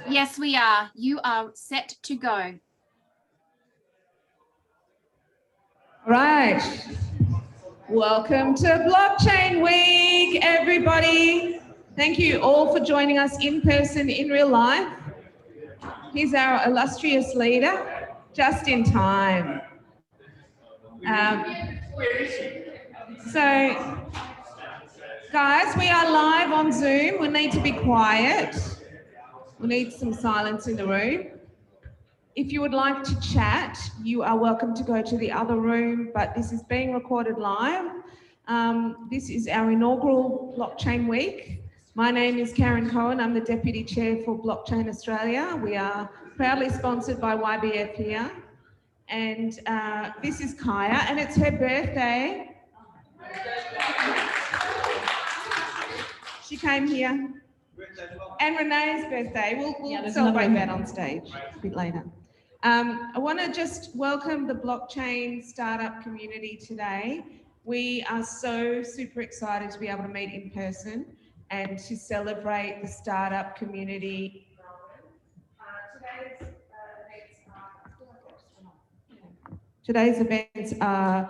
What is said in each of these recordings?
Yes, we are. You are set to go. Right. Welcome to Blockchain Week, everybody. Thank you all for joining us in person, in real life. Here's our illustrious leader, just in time. So, guys, we are live on Zoom. We need to be quiet. We need some silence in the room. If you would like to chat, you are welcome to go to the other room, but this is being recorded live. This is our inaugural Blockchain Week. My name is Karen Cohen. I'm the Deputy Chair for Blockchain Australia. We are proudly sponsored by YBF here. And this is Kaia, and it's her birthday. She came here. And Renee's birthday. We'll celebrate that on stage a bit later. I want to just welcome the blockchain startup community today. We are so super excited to be able to meet in person and to celebrate the startup community. Today's events are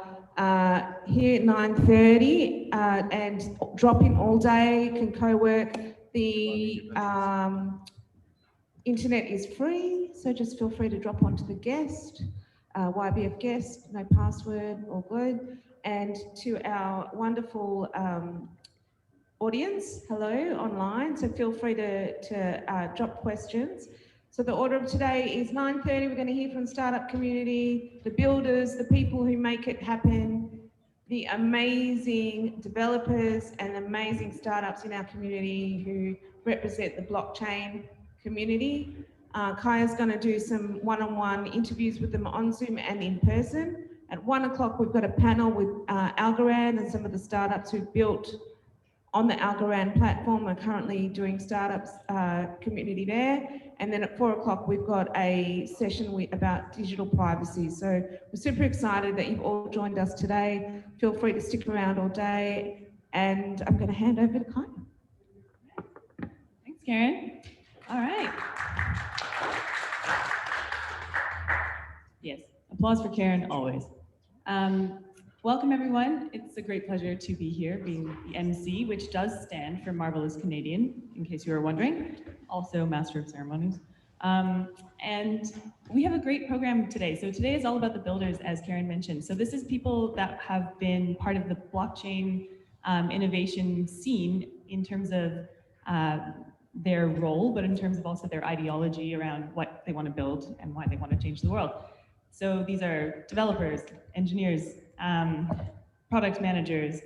here at 9:30 and drop in all day, can co-work. The internet is free, so just feel free to drop onto the guest, YBF guest, no password, all good. And to our wonderful audience, hello online, so feel free to drop questions. So the order of today is 9:30, we're going to hear from the startup community, the builders, the people who make it happen, the amazing developers and amazing startups in our community who represent the blockchain community. Kaia's going to do some one-on-one interviews with them on Zoom and in person. At 1 o'clock, we've got a panel with Algorand and some of the startups who've built on the Algorand platform are currently doing startups community there. And then at 4 o'clock, we've got a session about digital privacy. So we're super excited that you've all joined us today. Feel free to stick around all day. And I'm going to hand over to Kaia. Thanks, Karen. All right. Yes, applause for Karen always. Welcome, everyone. It's a great pleasure to be here, being the MC, which does stand for Marvelous Canadian, in case you were wondering. Also, Master of Ceremonies. And we have a great program today. So today is all about the builders, as Karen mentioned. So this is people that have been part of the blockchain innovation scene in terms of their role, but in terms of also their ideology around what they want to build and why they want to change the world. So these are developers, engineers, product managers,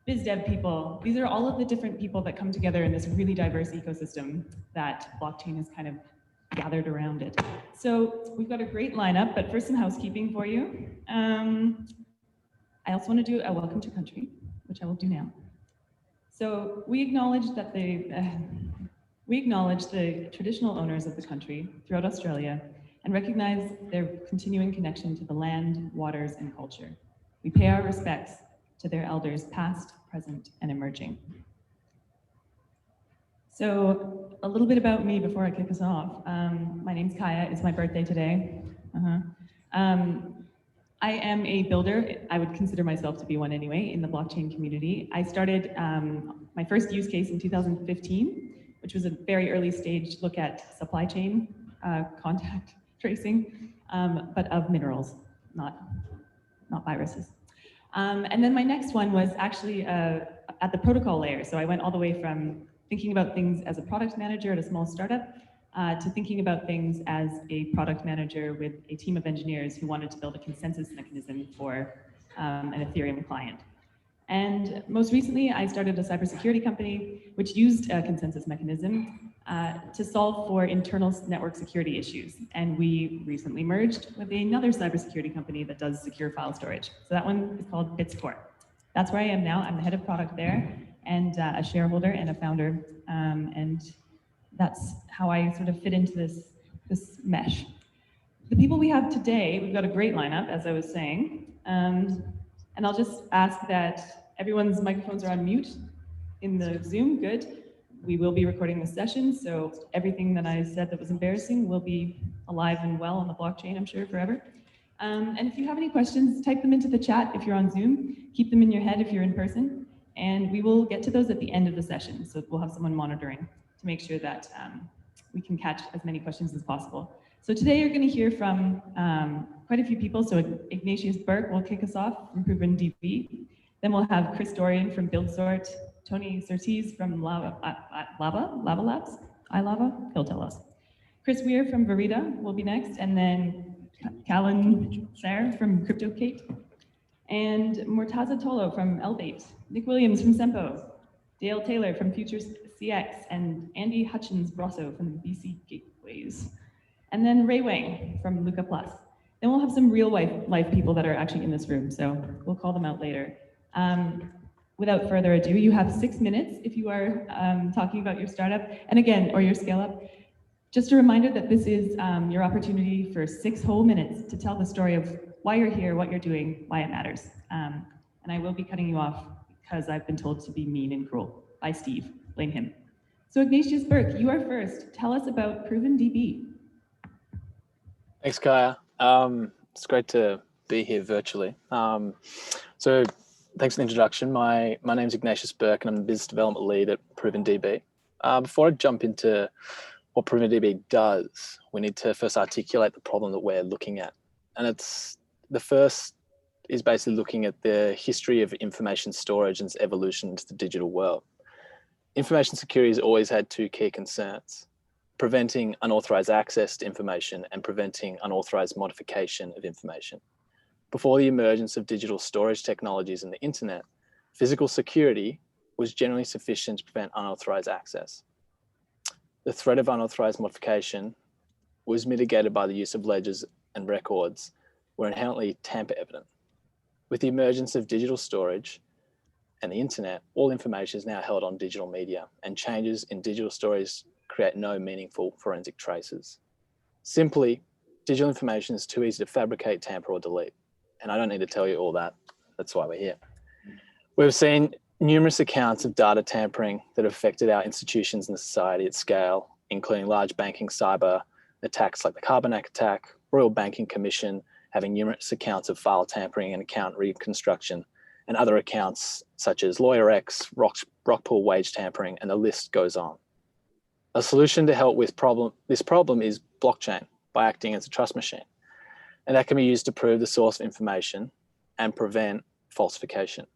biz dev people. These are all of the different people that come together in this really diverse ecosystem that blockchain has kind of gathered around it. So we've got a great lineup, but first some housekeeping for you. I also want to do a welcome to country, which I will do now. So we acknowledge that the traditional owners of the country throughout Australia and recognize their continuing connection to the land, waters, and culture. We pay our respects to their elders past, present, and emerging. So a little bit about me before I kick us off. My name's Kaia, it's my birthday today. I am a builder. I would consider myself to be one anyway in the blockchain community. I started my first use case in 2015, which was a very early stage look at supply chain contact tracing, but of minerals, not viruses. And then my next one was actually at the protocol layer. So I went all the way from thinking about things as a product manager at a small startup to thinking about things as a product manager with a team of engineers who wanted to build a consensus mechanism for an Ethereum client. And most recently, I started a cybersecurity company which used a consensus mechanism to solve for internal network security issues. And we recently merged with another cybersecurity company that does secure file storage. So that one is called Buildsort. That's where I am now. I'm the head of product there and a shareholder and a founder. And that's how I sort of fit into this mesh. The people we have today, we've got a great lineup, as I was saying. And I'll just ask that everyone's microphones are on mute in the Zoom. Good. We will be recording this session, so everything that I said that was embarrassing will be alive and well on the blockchain, I'm sure, forever. And if you have any questions, type them into the chat if you're on Zoom. Keep them in your head if you're in person. And we will get to those at the end of the session, so we'll have someone monitoring to make sure that we can catch as many questions as possible. So today you're going to hear from quite a few people. So Ignatius Bourke will kick us off from ProvenDB. Then we'll have Chris Dorian from Buildsort, Tony Surtees from Laava Labs, iLava, he'll tell us. Chris Weir from Verida will be next, and then Callan Sarre from Cryptocate, and Mortaza Tollo from Elbaite, Nick Williams from Sempo, Dale Taylor from FutureCX, and Andy Hutchings Broso from BC Gateways, and then Ray Wang from LucaPlus. Then we'll have some real life people that are actually in this room, so we'll call them out later. Without further ado, you have 6 minutes if you are talking about your startup, and again, or your scale up. Just a reminder that this is your opportunity for 6 whole minutes to tell the story of why you're here, what you're doing, why it matters. And I will be cutting you off because I've been told to be mean and cruel by Steve. Blame him. So Ignatius Bourke, you are first. Tell us about ProvenDB. Thanks, Kaia. It's great to be here virtually. So thanks for the introduction. My name's Ignatius Bourke, and I'm the business development lead at ProvenDB. Before I jump into what ProvenDB does, we need to first articulate the problem that we're looking at. And the first is basically looking at the history of information storage and its evolution into the digital world. Information security has always had 2 key concerns: preventing unauthorized access to information and preventing unauthorized modification of information. Before the emergence of digital storage technologies and the internet, physical security was generally sufficient to prevent unauthorized access. The threat of unauthorized modification was mitigated by the use of ledgers and records were inherently tamper evident. With the emergence of digital storage and the internet, all information is now held on digital media, and changes in digital storage create no meaningful forensic traces. Simply, digital information is too easy to fabricate, tamper, or delete. And I don't need to tell you all that. That's why we're here. We've seen numerous accounts of data tampering that have affected our institutions and society at scale, including large banking cyber attacks like the Carbonac attack, Royal Banking Commission having numerous accounts of file tampering and account reconstruction, and other accounts such as LawyerX, Rockpool wage tampering, and the list goes on. A solution to help with this problem is blockchain, by acting as a trust machine. And that can be used to prove the source of information and prevent falsification.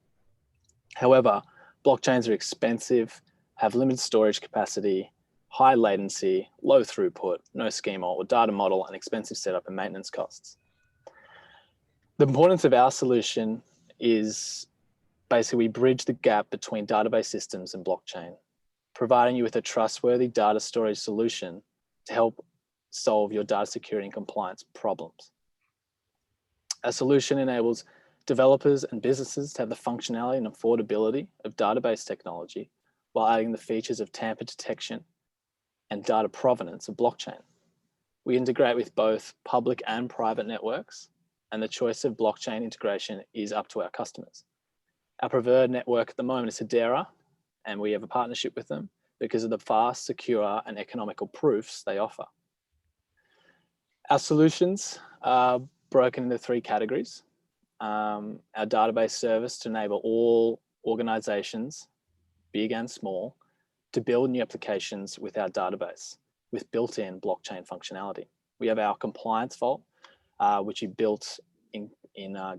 However, blockchains are expensive, have limited storage capacity, high latency, low throughput, no schema or data model, and expensive setup and maintenance costs. The importance of our solution is basically we bridge the gap between database systems and blockchain, providing you with a trustworthy data storage solution to help solve your data security and compliance problems. Our solution enables developers and businesses to have the functionality and affordability of database technology while adding the features of tamper detection and data provenance of blockchain. We integrate with both public and private networks, and the choice of blockchain integration is up to our customers. Our preferred network at the moment is Hedera, and we have a partnership with them because of the fast, secure, and economical proofs they offer. Our solutions are broken into 3 categories. Our database service to enable all organizations, big and small, to build new applications with our database with built-in blockchain functionality. We have our compliance vault, which we built in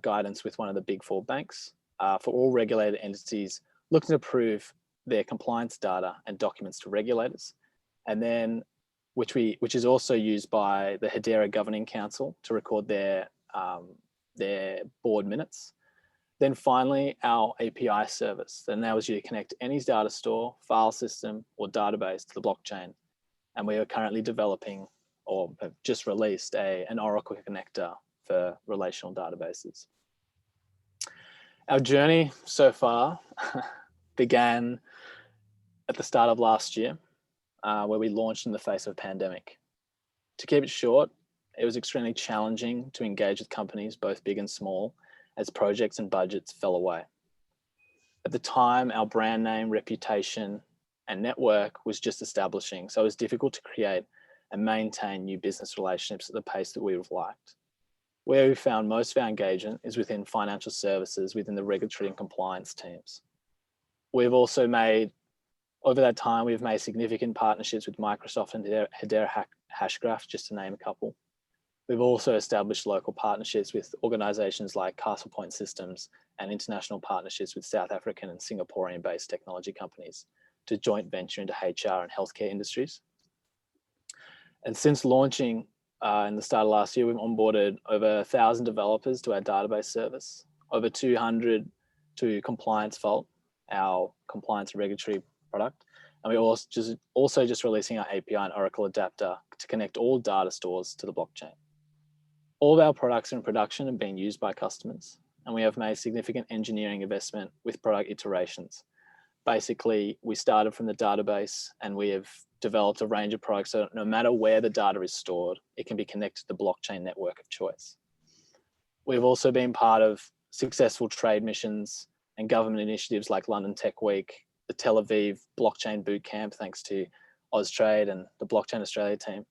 guidance with one of the big 4 banks for all regulated entities looking to prove their compliance data and documents to regulators, and then which is also used by the Hedera Governing Council to record their board minutes. Then finally, our API service that enables you to connect any data store, file system, or database to the blockchain. And we are currently developing or have just released an Oracle connector for relational databases. Our journey so far began at the start of last year, where we launched in the face of a pandemic. To keep it short, it was extremely challenging to engage with companies, both big and small, as projects and budgets fell away. At the time, our brand name, reputation, and network was just establishing, so it was difficult to create and maintain new business relationships at the pace that we would have liked. Where we found most of our engagement is within financial services, within the regulatory and compliance teams. We've also made, over that time, we've made significant partnerships with Microsoft and Hedera Hashgraph, just to name a couple. We've also established local partnerships with organizations like Castle Point Systems and international partnerships with South African and Singaporean-based technology companies to joint venture into HR and healthcare industries. And since launching in the start of last year, we've onboarded over 1,000 developers to our database service, over 200 to Compliance Vault, our compliance and regulatory product. And we're also just releasing our API and Oracle adapter to connect all data stores to the blockchain. All of our products are in production and being used by customers. And we have made significant engineering investment with product iterations. Basically, we started from the database and we have developed a range of products so no matter where the data is stored, it can be connected to the blockchain network of choice. We've also been part of successful trade missions and government initiatives like London Tech Week, the Tel Aviv Blockchain Bootcamp, thanks to Austrade and the Blockchain Australia team.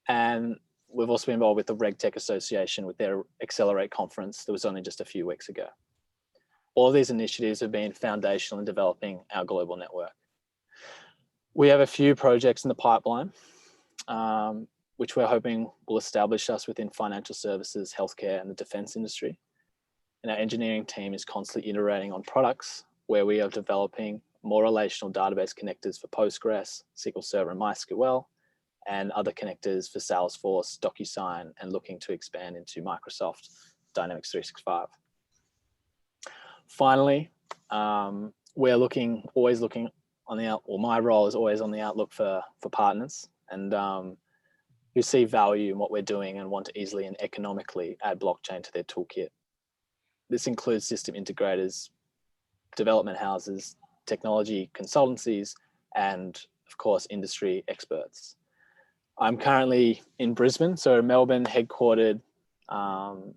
And we've also been involved with the RegTech Association with their Accelerate conference that was only just a few weeks ago. All of these initiatives have been foundational in developing our global network. We have a few projects in the pipeline, which we're hoping will establish us within financial services, healthcare, and the defense industry. And our engineering team is constantly iterating on products where we are developing more relational database connectors for Postgres, SQL Server, and MySQL, and other connectors for Salesforce, DocuSign, and looking to expand into Microsoft Dynamics 365. Finally, we're always looking on the my role is always on the outlook for partners and who see value in what we're doing and want to easily and economically add blockchain to their toolkit. This includes system integrators, development houses, technology consultancies, and of course, industry experts. I'm currently in Brisbane, so a Melbourne headquartered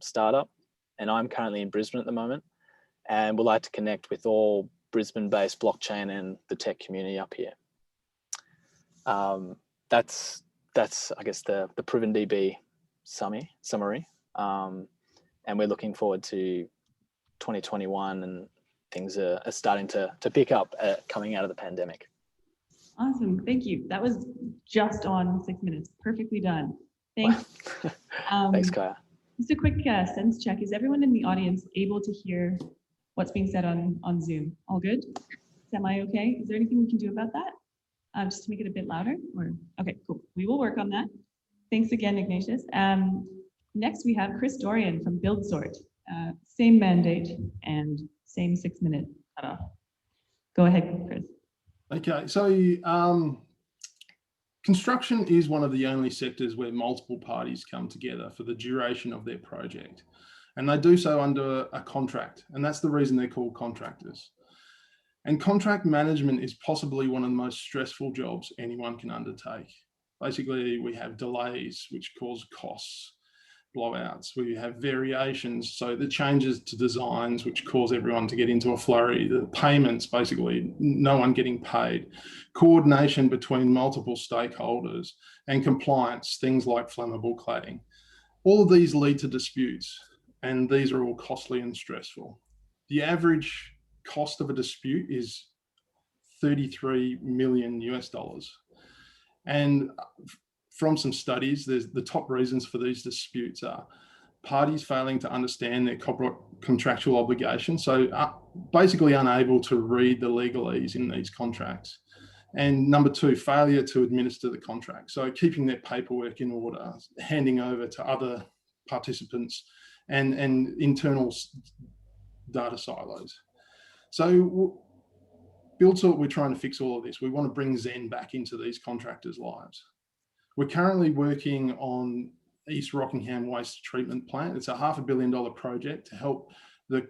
startup, and I'm currently in Brisbane at the moment, and would like to connect with all Brisbane-based blockchain and the tech community up here. That's I guess the ProvenDB summary, and we're looking forward to 2021, and things are starting to pick up coming out of the pandemic. Awesome, thank you. That was just on 6 minutes, perfectly done. Thanks. Thanks, Kaia. Just a quick sense check. Is everyone in the audience able to hear what's being said on Zoom? All good? Semi-okay? Is there anything we can do about that? Just to make it a bit louder? Or okay, cool. We will work on that. Thanks again, Ignatius. Next, we have Chris Dorian from Buildsort. Same mandate and same 6 minute cutoff. Go ahead, Chris. Okay, so construction is one of the only sectors where multiple parties come together for the duration of their project. And they do so under a contract, and that's the reason they're called contractors. And contract management is possibly one of the most stressful jobs anyone can undertake. Basically, we have delays, which cause costs, blowouts. We have variations, so the changes to designs, which cause everyone to get into a flurry. The payments, basically, no one getting paid. Coordination between multiple stakeholders, and compliance, things like flammable cladding. All of these lead to disputes, and these are all costly and stressful. The average cost of a dispute is $33 million US. And from some studies, the top reasons for these disputes are parties failing to understand their contractual obligations, so basically unable to read the legalese in these contracts. And number two, failure to administer the contract. So keeping their paperwork in order, handing over to other participants, and internal data silos. So Buildsort, we're trying to fix all of this. We want to bring Zen back into these contractors' lives. We're currently working on East Rockingham Waste Treatment Plant. It's a $500 million project to help the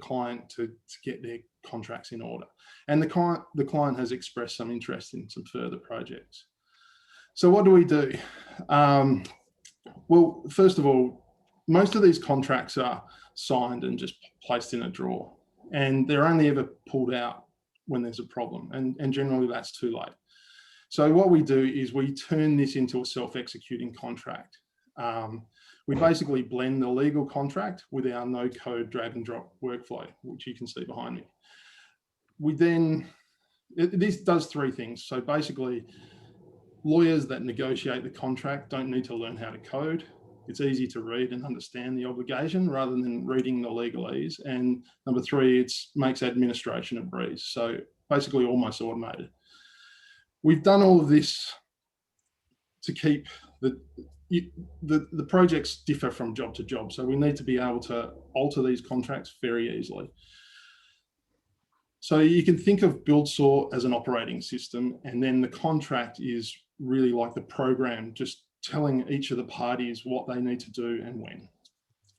client to get their contracts in order. And the client has expressed some interest in some further projects. So what do we do? Well, first of all, most of these contracts are signed and just placed in a drawer. And they're only ever pulled out when there's a problem, and generally that's too late. So what we do is we turn this into a self-executing contract. We basically blend the legal contract with our no-code drag and drop workflow, which you can see behind me. We then, this does three things. So basically, lawyers that negotiate the contract don't need to learn how to code. It's easy to read and understand the obligation rather than reading the legalese. And number three, it makes administration a breeze. So basically almost automated. We've done all of this to keep the projects differ from job to job. So we need to be able to alter these contracts very easily. So you can think of Buildsort as an operating system, and then the contract is really like the program, just telling each of the parties what they need to do and when.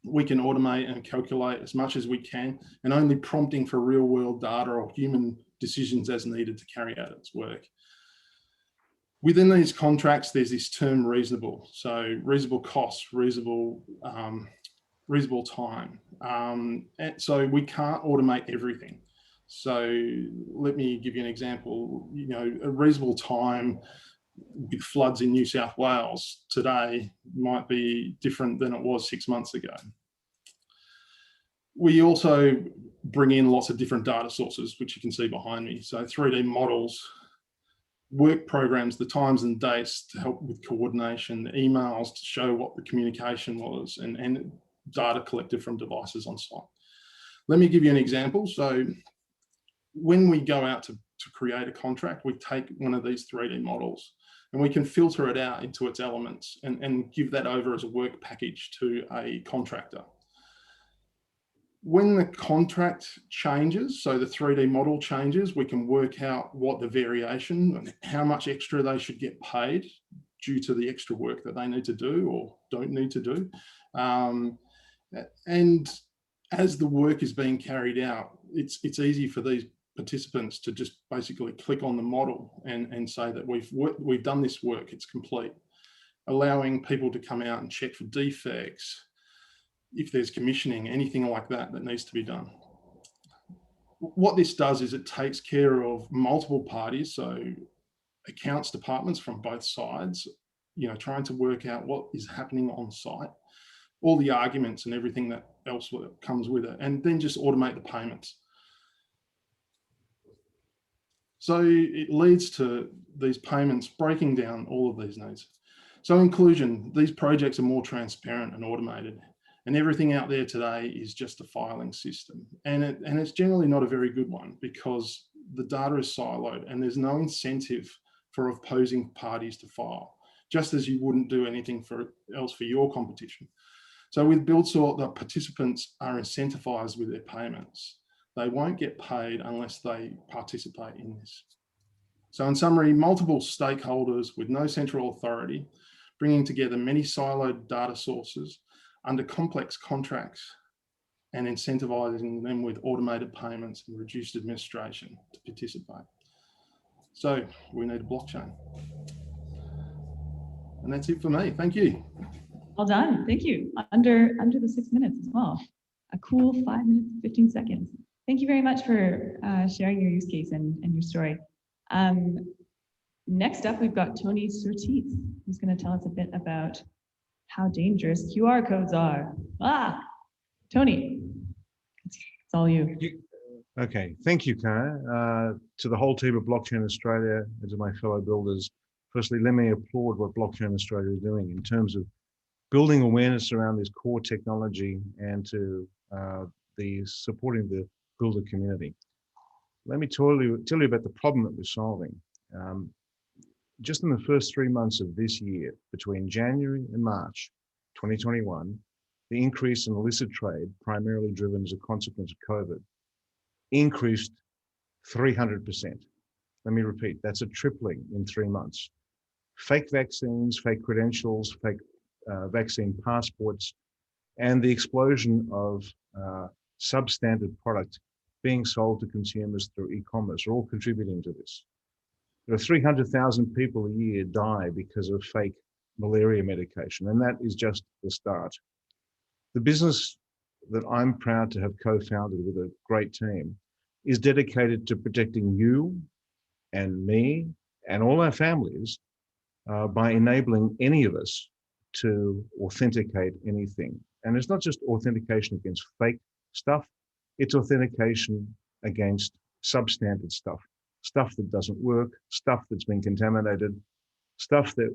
We can automate and calculate as much as we can, and only prompting for real world data or human decisions as needed to carry out its work. Within these contracts, there's this term reasonable. So reasonable costs, reasonable time. And so we can't automate everything. So let me give you an example. You know, a reasonable time with floods in New South Wales today might be different than it was 6 months ago. We also bring in lots of different data sources, which you can see behind me. So 3D models, work programs, the times and dates to help with coordination, the emails to show what the communication was, and data collected from devices on site. Let me give you an example. So when we go out to create a contract, we take one of these 3D models and we can filter it out into its elements and give that over as a work package to a contractor. When the contract changes, so the 3D model changes, we can work out what the variation and how much extra they should get paid due to the extra work that they need to do or don't need to do. And as the work is being carried out, it's easy for these participants to just basically click on the model and say that we've done this work, it's complete, allowing people to come out and check for defects, if there's commissioning, anything like that that needs to be done. What this does is it takes care of multiple parties, so accounts departments from both sides, you know, trying to work out what is happening on site, all the arguments and everything that else comes with it, and then just automate the payments. So it leads to these payments breaking down all of these needs. So in conclusion, these projects are more transparent and automated, and everything out there today is just a filing system. And it's generally not a very good one because the data is siloed and there's no incentive for opposing parties to file, just as you wouldn't do anything else for your competition. So with Buildsort, the participants are incentivized with their payments. They won't get paid unless they participate in this. So in summary, multiple stakeholders with no central authority, bringing together many siloed data sources under complex contracts and incentivizing them with automated payments and reduced administration to participate. So we need a blockchain. And that's it for me. Thank you. Well done. Thank you. Under the 6 minutes as well. A cool 5 minutes, 15 seconds. Thank you very much for sharing your use case and your story. Next up, we've got Tony Surtees, who's going to tell us a bit about how dangerous QR codes are. Tony, it's all you. Okay, thank you, Kaia. To the whole team of Blockchain Australia and to my fellow builders, firstly, let me applaud what Blockchain Australia is doing in terms of building awareness around this core technology and to supporting the builder community. Let me tell you about the problem that we're solving. Just in the first 3 months of this year, between January and March 2021, the increase in illicit trade, primarily driven as a consequence of COVID, increased 300%. Let me repeat, that's a tripling in 3 months. Fake vaccines, fake credentials, fake vaccine passports, and the explosion of substandard product being sold to consumers through e-commerce are all contributing to this. There are 300,000 people a year die because of fake malaria medication, and that is just the start. The business that I'm proud to have co-founded with a great team is dedicated to protecting you and me and all our families by enabling any of us to authenticate anything. And it's not just authentication against fake stuff, it's authentication against substandard stuff, stuff that doesn't work, stuff that's been contaminated, stuff that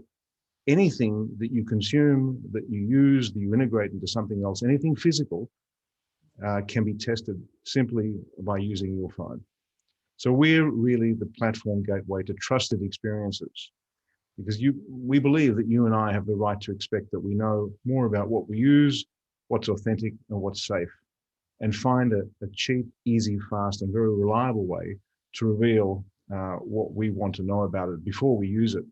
anything that you consume, that you use, that you integrate into something else, anything physical can be tested simply by using your phone. So we're really the platform gateway to trusted experiences, because we believe that you and I have the right to expect that we know more about what we use, what's authentic and what's safe, and find a cheap, easy, fast, and very reliable way to reveal what we want to know about it before we use it.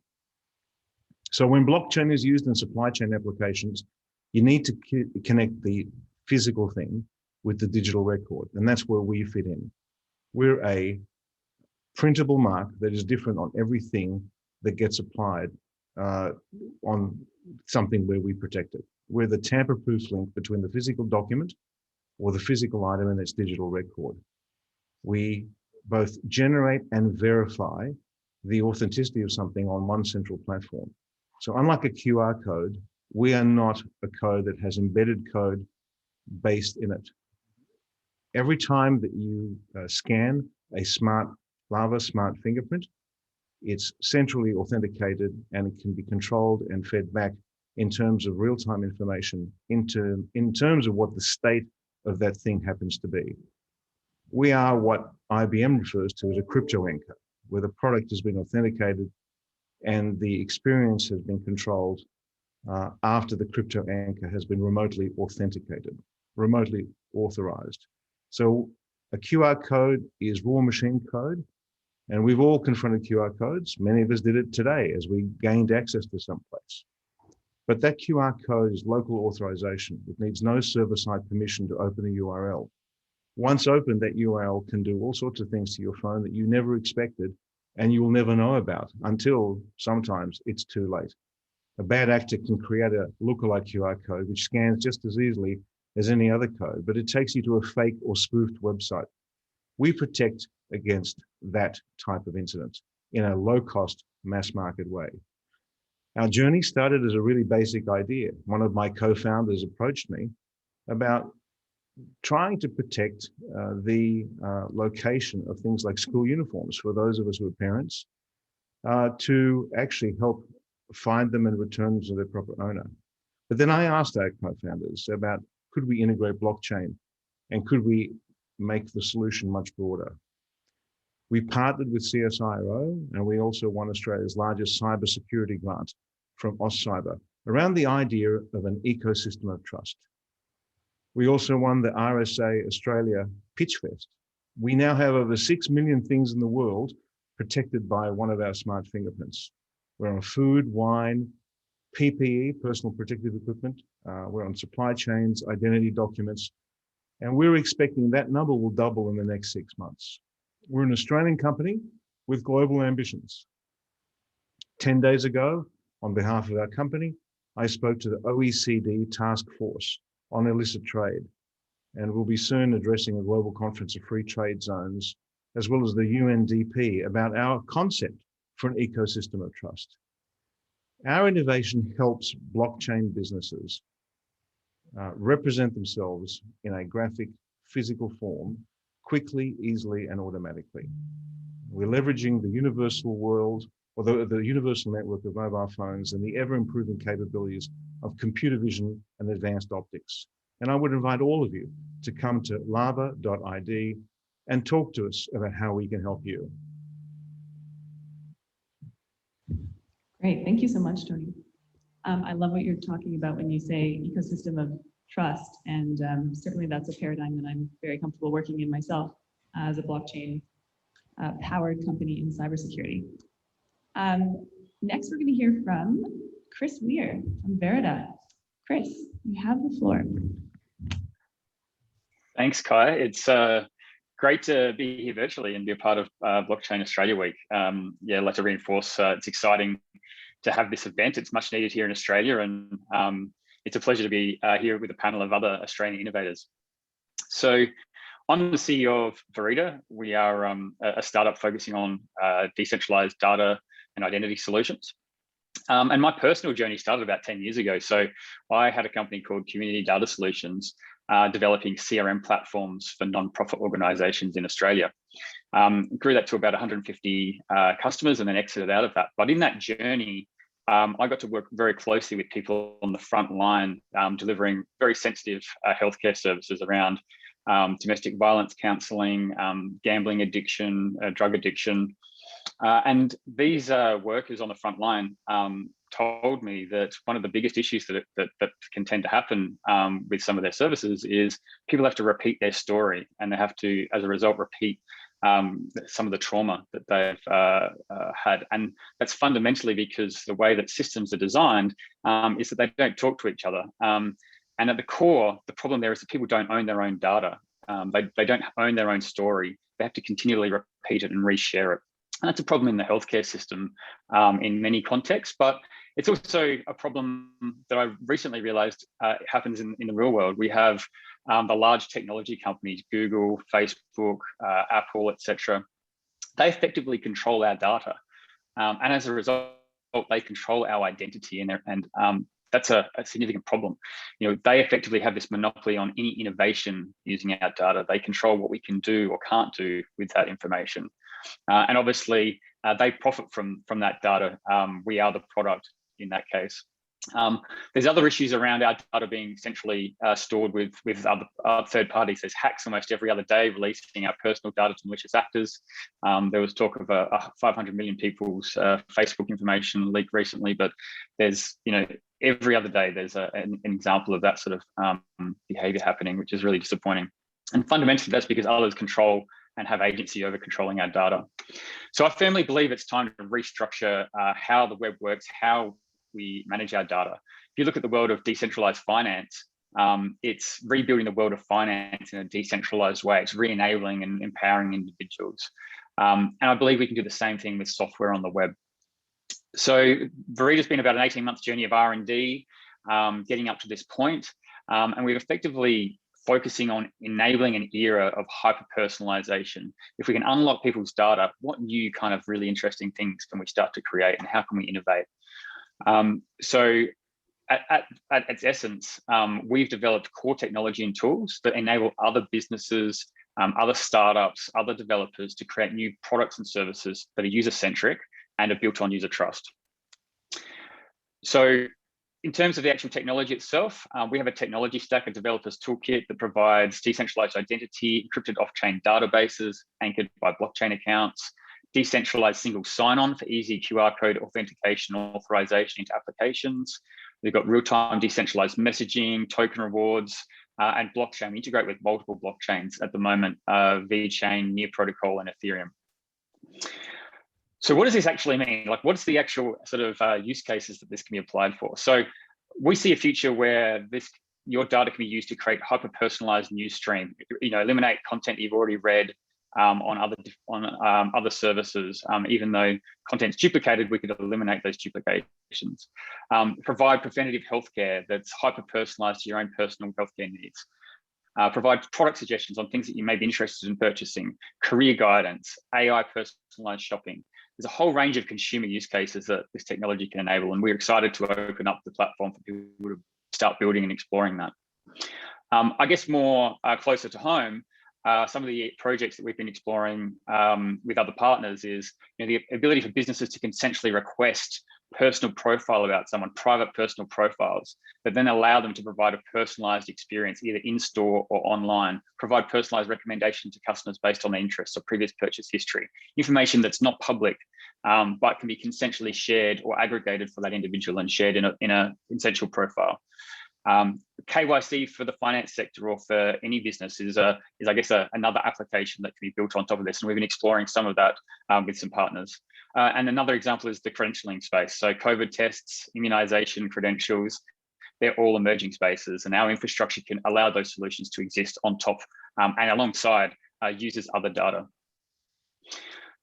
So when blockchain is used in supply chain applications, you need to connect the physical thing with the digital record, and that's where we fit in. We're a printable mark that is different on everything that gets applied on something where we protect it. We're the tamper-proof link between the physical document or the physical item and its digital record. We both generate and verify the authenticity of something on one central platform. So unlike a QR code, we are not a code that has embedded code based in it. Every time that you scan a smart Laava smart fingerprint, it's centrally authenticated and it can be controlled and fed back in terms of real-time information in terms of what the state of that thing happens to be. We are what IBM refers to as a crypto anchor, where the product has been authenticated and the experience has been controlled after the crypto anchor has been remotely authenticated, remotely authorized. So a QR code is raw machine code, and we've all confronted QR codes. Many of us did it today as we gained access to some place. But that QR code is local authorization. It needs no server-side permission to open a URL. Once opened, that URL can do all sorts of things to your phone that you never expected and you will never know about until sometimes it's too late. A bad actor can create a lookalike QR code which scans just as easily as any other code, but it takes you to a fake or spoofed website. We protect against that type of incident in a low-cost, mass-market way. Our journey started as a really basic idea. One of my co-founders approached me about trying to protect the location of things like school uniforms for those of us who are parents, to actually help find them and return them to their proper owner. But then I asked our co-founders about, could we integrate blockchain and could we make the solution much broader? We partnered with CSIRO and we also won Australia's largest cybersecurity grant from AusCyber around the idea of an ecosystem of trust. We also won the RSA Australia Pitchfest. We now have over 6 million things in the world protected by one of our smart fingerprints. We're on food, wine, PPE, personal protective equipment. We're on supply chains, identity documents, and we're expecting that number will double in the next 6 months. We're an Australian company with global ambitions. 10 days ago, on behalf of our company, I spoke to the OECD task force on illicit trade, and we'll be soon addressing a global conference of free trade zones, as well as the UNDP, about our concept for an ecosystem of trust. Our innovation helps blockchain businesses represent themselves in a graphic, physical form, quickly, easily, and automatically. We're leveraging the universal world, or the universal network of mobile phones and the ever-improving capabilities of computer vision and advanced optics. And I would invite all of you to come to laava.id and talk to us about how we can help you. Great, thank you so much, Tony. I love what you're talking about when you say ecosystem of trust, and certainly that's a paradigm that I'm very comfortable working in myself as a blockchain powered company in cybersecurity. Next, we're going to hear from Chris Weir from Verida. Chris, you have the floor. Thanks, Kaia. It's great to be here virtually and be a part of Blockchain Australia Week. Yeah, I'd like to reinforce it's exciting to have this event. It's much needed here in Australia, and it's a pleasure to be here with a panel of other Australian innovators. So I'm the CEO of Verida. We are a startup focusing on decentralized data and identity solutions. And my personal journey started about 10 years ago. So I had a company called Community Data Solutions, developing CRM platforms for nonprofit organizations in Australia. Grew that to about 150 customers and then exited out of that. But in that journey, I got to work very closely with people on the front line, delivering very sensitive healthcare services around domestic violence counselling, gambling addiction, drug addiction. And these workers on the front line told me that one of the biggest issues that can tend to happen with some of their services is people have to repeat their story, and they have to, as a result, repeat some of the trauma that they've had. And that's fundamentally because the way that systems are designed is that they don't talk to each other. And at the core, the problem there is that people don't own their own data. They don't own their own story. They have to continually repeat it and reshare it. And that's a problem in the healthcare system in many contexts, but it's also a problem that I recently realized happens in the real world. We have the large technology companies, Google, Facebook, Apple, etc. They effectively control our data. And as a result, they control our identity, and that's a significant problem. You know, they effectively have this monopoly on any innovation using our data. They control what we can do or can't do with that information. And obviously, they profit from that data. We are the product in that case. There's other issues around our data being centrally stored with other third parties. There's hacks almost every other day releasing our personal data to malicious actors. There was talk of 500 million people's Facebook information leaked recently, but there's, you know, every other day there's an example of that sort of behavior happening, which is really disappointing. And fundamentally, that's because others control and have agency over controlling our data. So I firmly believe it's time to restructure how the web works, how we manage our data. If you look at the world of decentralized finance, it's rebuilding the world of finance in a decentralized way. It's re-enabling and empowering individuals. And I believe we can do the same thing with software on the web. So Verida's been about an 18-month journey of R&D, getting up to this point. And we've effectively focusing on enabling an era of hyper-personalization. If we can unlock people's data, what new kind of really interesting things can we start to create, and how can we innovate? So at its essence, we've developed core technology and tools that enable other businesses, other startups, other developers to create new products and services that are user-centric and are built on user trust. So in terms of the actual technology itself, we have a technology stack, a developer's toolkit that provides decentralized identity, encrypted off-chain databases anchored by blockchain accounts, decentralized single sign-on for easy QR code authentication and authorization into applications. We've got real-time decentralized messaging, token rewards, and blockchain. We integrate with multiple blockchains at the moment, VeChain, Near Protocol, and Ethereum. So what does this actually mean? Like, what's the actual sort of use cases that this can be applied for? So we see a future where your data can be used to create hyper-personalized news stream, you know, eliminate content you've already read on other services. Even though content's duplicated, we could eliminate those duplications. Provide preventative healthcare that's hyper-personalized to your own personal healthcare needs. Provide product suggestions on things that you may be interested in purchasing, career guidance, AI personalized shopping. There's a whole range of consumer use cases that this technology can enable, and we're excited to open up the platform for people to start building and exploring that. I guess more closer to home, some of the projects that we've been exploring with other partners is, you know, the ability for businesses to consensually request personal profile about someone, private personal profiles, that then allow them to provide a personalized experience either in store or online, provide personalized recommendation to customers based on their interests or previous purchase history, information that's not public, but can be consensually shared or aggregated for that individual and shared in a consensual profile. KYC for the finance sector or for any business is I guess another application that can be built on top of this, and we've been exploring some of that with some partners. And another example is the credentialing space. So COVID tests, immunization credentials, they're all emerging spaces, and our infrastructure can allow those solutions to exist on top and alongside users' other data.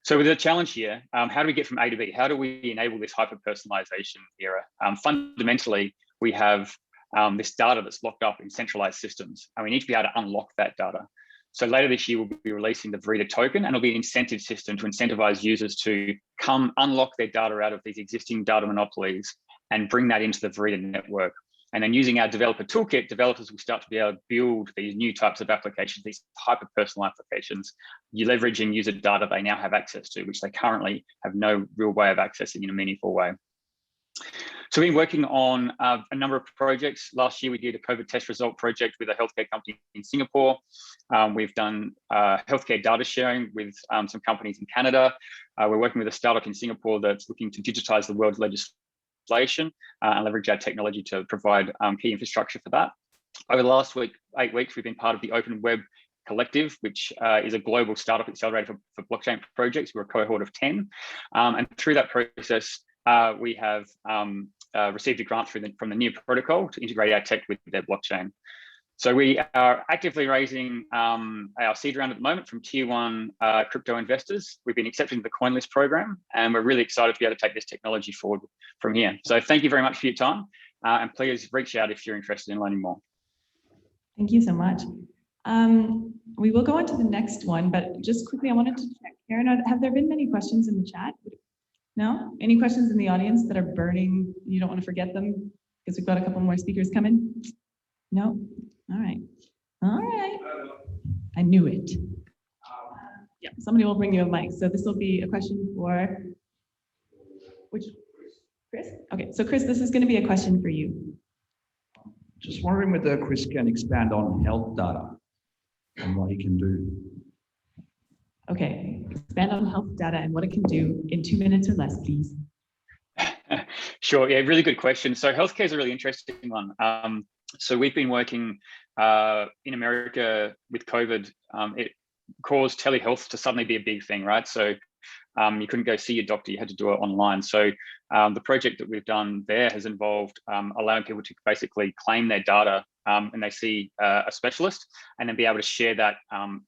So with the challenge here, how do we get from A to B? How do we enable this hyper-personalization era? Fundamentally, we have this data that's locked up in centralized systems, and we need to be able to unlock that data. So later this year, we'll be releasing the Verida token, and it'll be an incentive system to incentivize users to come unlock their data out of these existing data monopolies and bring that into the Verida network. And then using our developer toolkit, developers will start to be able to build these new types of applications, these hyper-personal applications, leveraging user data they now have access to, which they currently have no real way of accessing in a meaningful way. So we've been working on a number of projects. Last year, we did a COVID test result project with a healthcare company in Singapore. We've done healthcare data sharing with some companies in Canada. We're working with a startup in Singapore that's looking to digitize the world's legislation and leverage our technology to provide key infrastructure for that. Over the last 8 weeks, we've been part of the Open Web Collective, which is a global startup accelerator for blockchain projects. We're a cohort of 10. And through that process, we have received a grant from the NEAR protocol to integrate our tech with their blockchain. So we are actively raising our seed round at the moment from tier 1 crypto investors. We've been accepted into the CoinList program, and we're really excited to be able to take this technology forward from here. So thank you very much for your time, and please reach out if you're interested in learning more. Thank you so much. We will go on to the next one, but just quickly, I wanted to check, Karen, have there been many questions in the chat? No? Any questions in the audience that are burning? You don't want to forget them because we've got a couple more speakers coming? No? All right. All right. I knew it. Yeah, somebody will bring you a mic. So this will be a question for Chris? Okay, so Chris, this is going to be a question for you. Just wondering whether Chris can expand on health data and what he can do. Okay, expand on health data and what it can do in 2 minutes or less, please. Sure, yeah, really good question. So healthcare is a really interesting one. So we've been working in America with COVID. It caused telehealth to suddenly be a big thing, right? So you couldn't go see your doctor, you had to do it online. So the project that we've done there has involved allowing people to basically claim their data and they see a specialist, and then be able to share that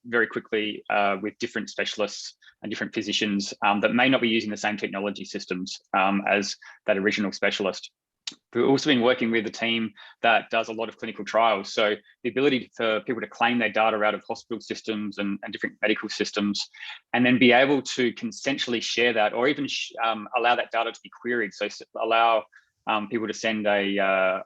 very quickly with different specialists and different physicians that may not be using the same technology systems as that original specialist. We've also been working with a team that does a lot of clinical trials. So the ability for people to claim their data out of hospital systems and different medical systems, and then be able to consensually share that, or even allow that data to be queried. So allow people to send an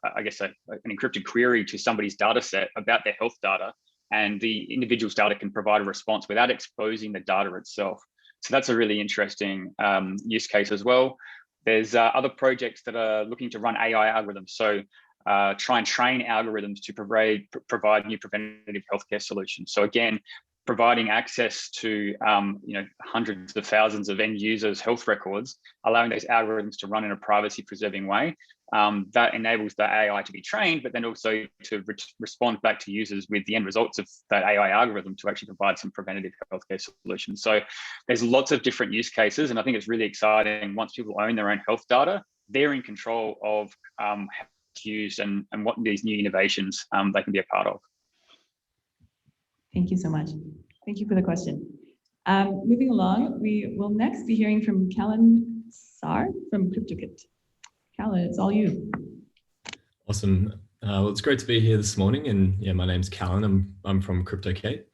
encrypted query to somebody's data set about their health data, and the individual's data can provide a response without exposing the data itself. So that's a really interesting use case as well. There's other projects that are looking to run AI algorithms. So try and train algorithms to provide new preventative healthcare solutions. So again, providing access to hundreds of thousands of end users' health records, allowing those algorithms to run in a privacy-preserving way. That enables the AI to be trained, but then also to respond back to users with the end results of that AI algorithm to actually provide some preventative healthcare solutions. So there's lots of different use cases, and I think it's really exciting. Once people own their own health data, they're in control of how it's used and what these new innovations they can be a part of. Thank you so much. Thank you for the question. Moving along, we will next be hearing from Callan Sarre from Cryptocate. Callan, it's all you. Awesome. Well, it's great to be here this morning. And yeah, my name's Callan. I'm from Cryptocate.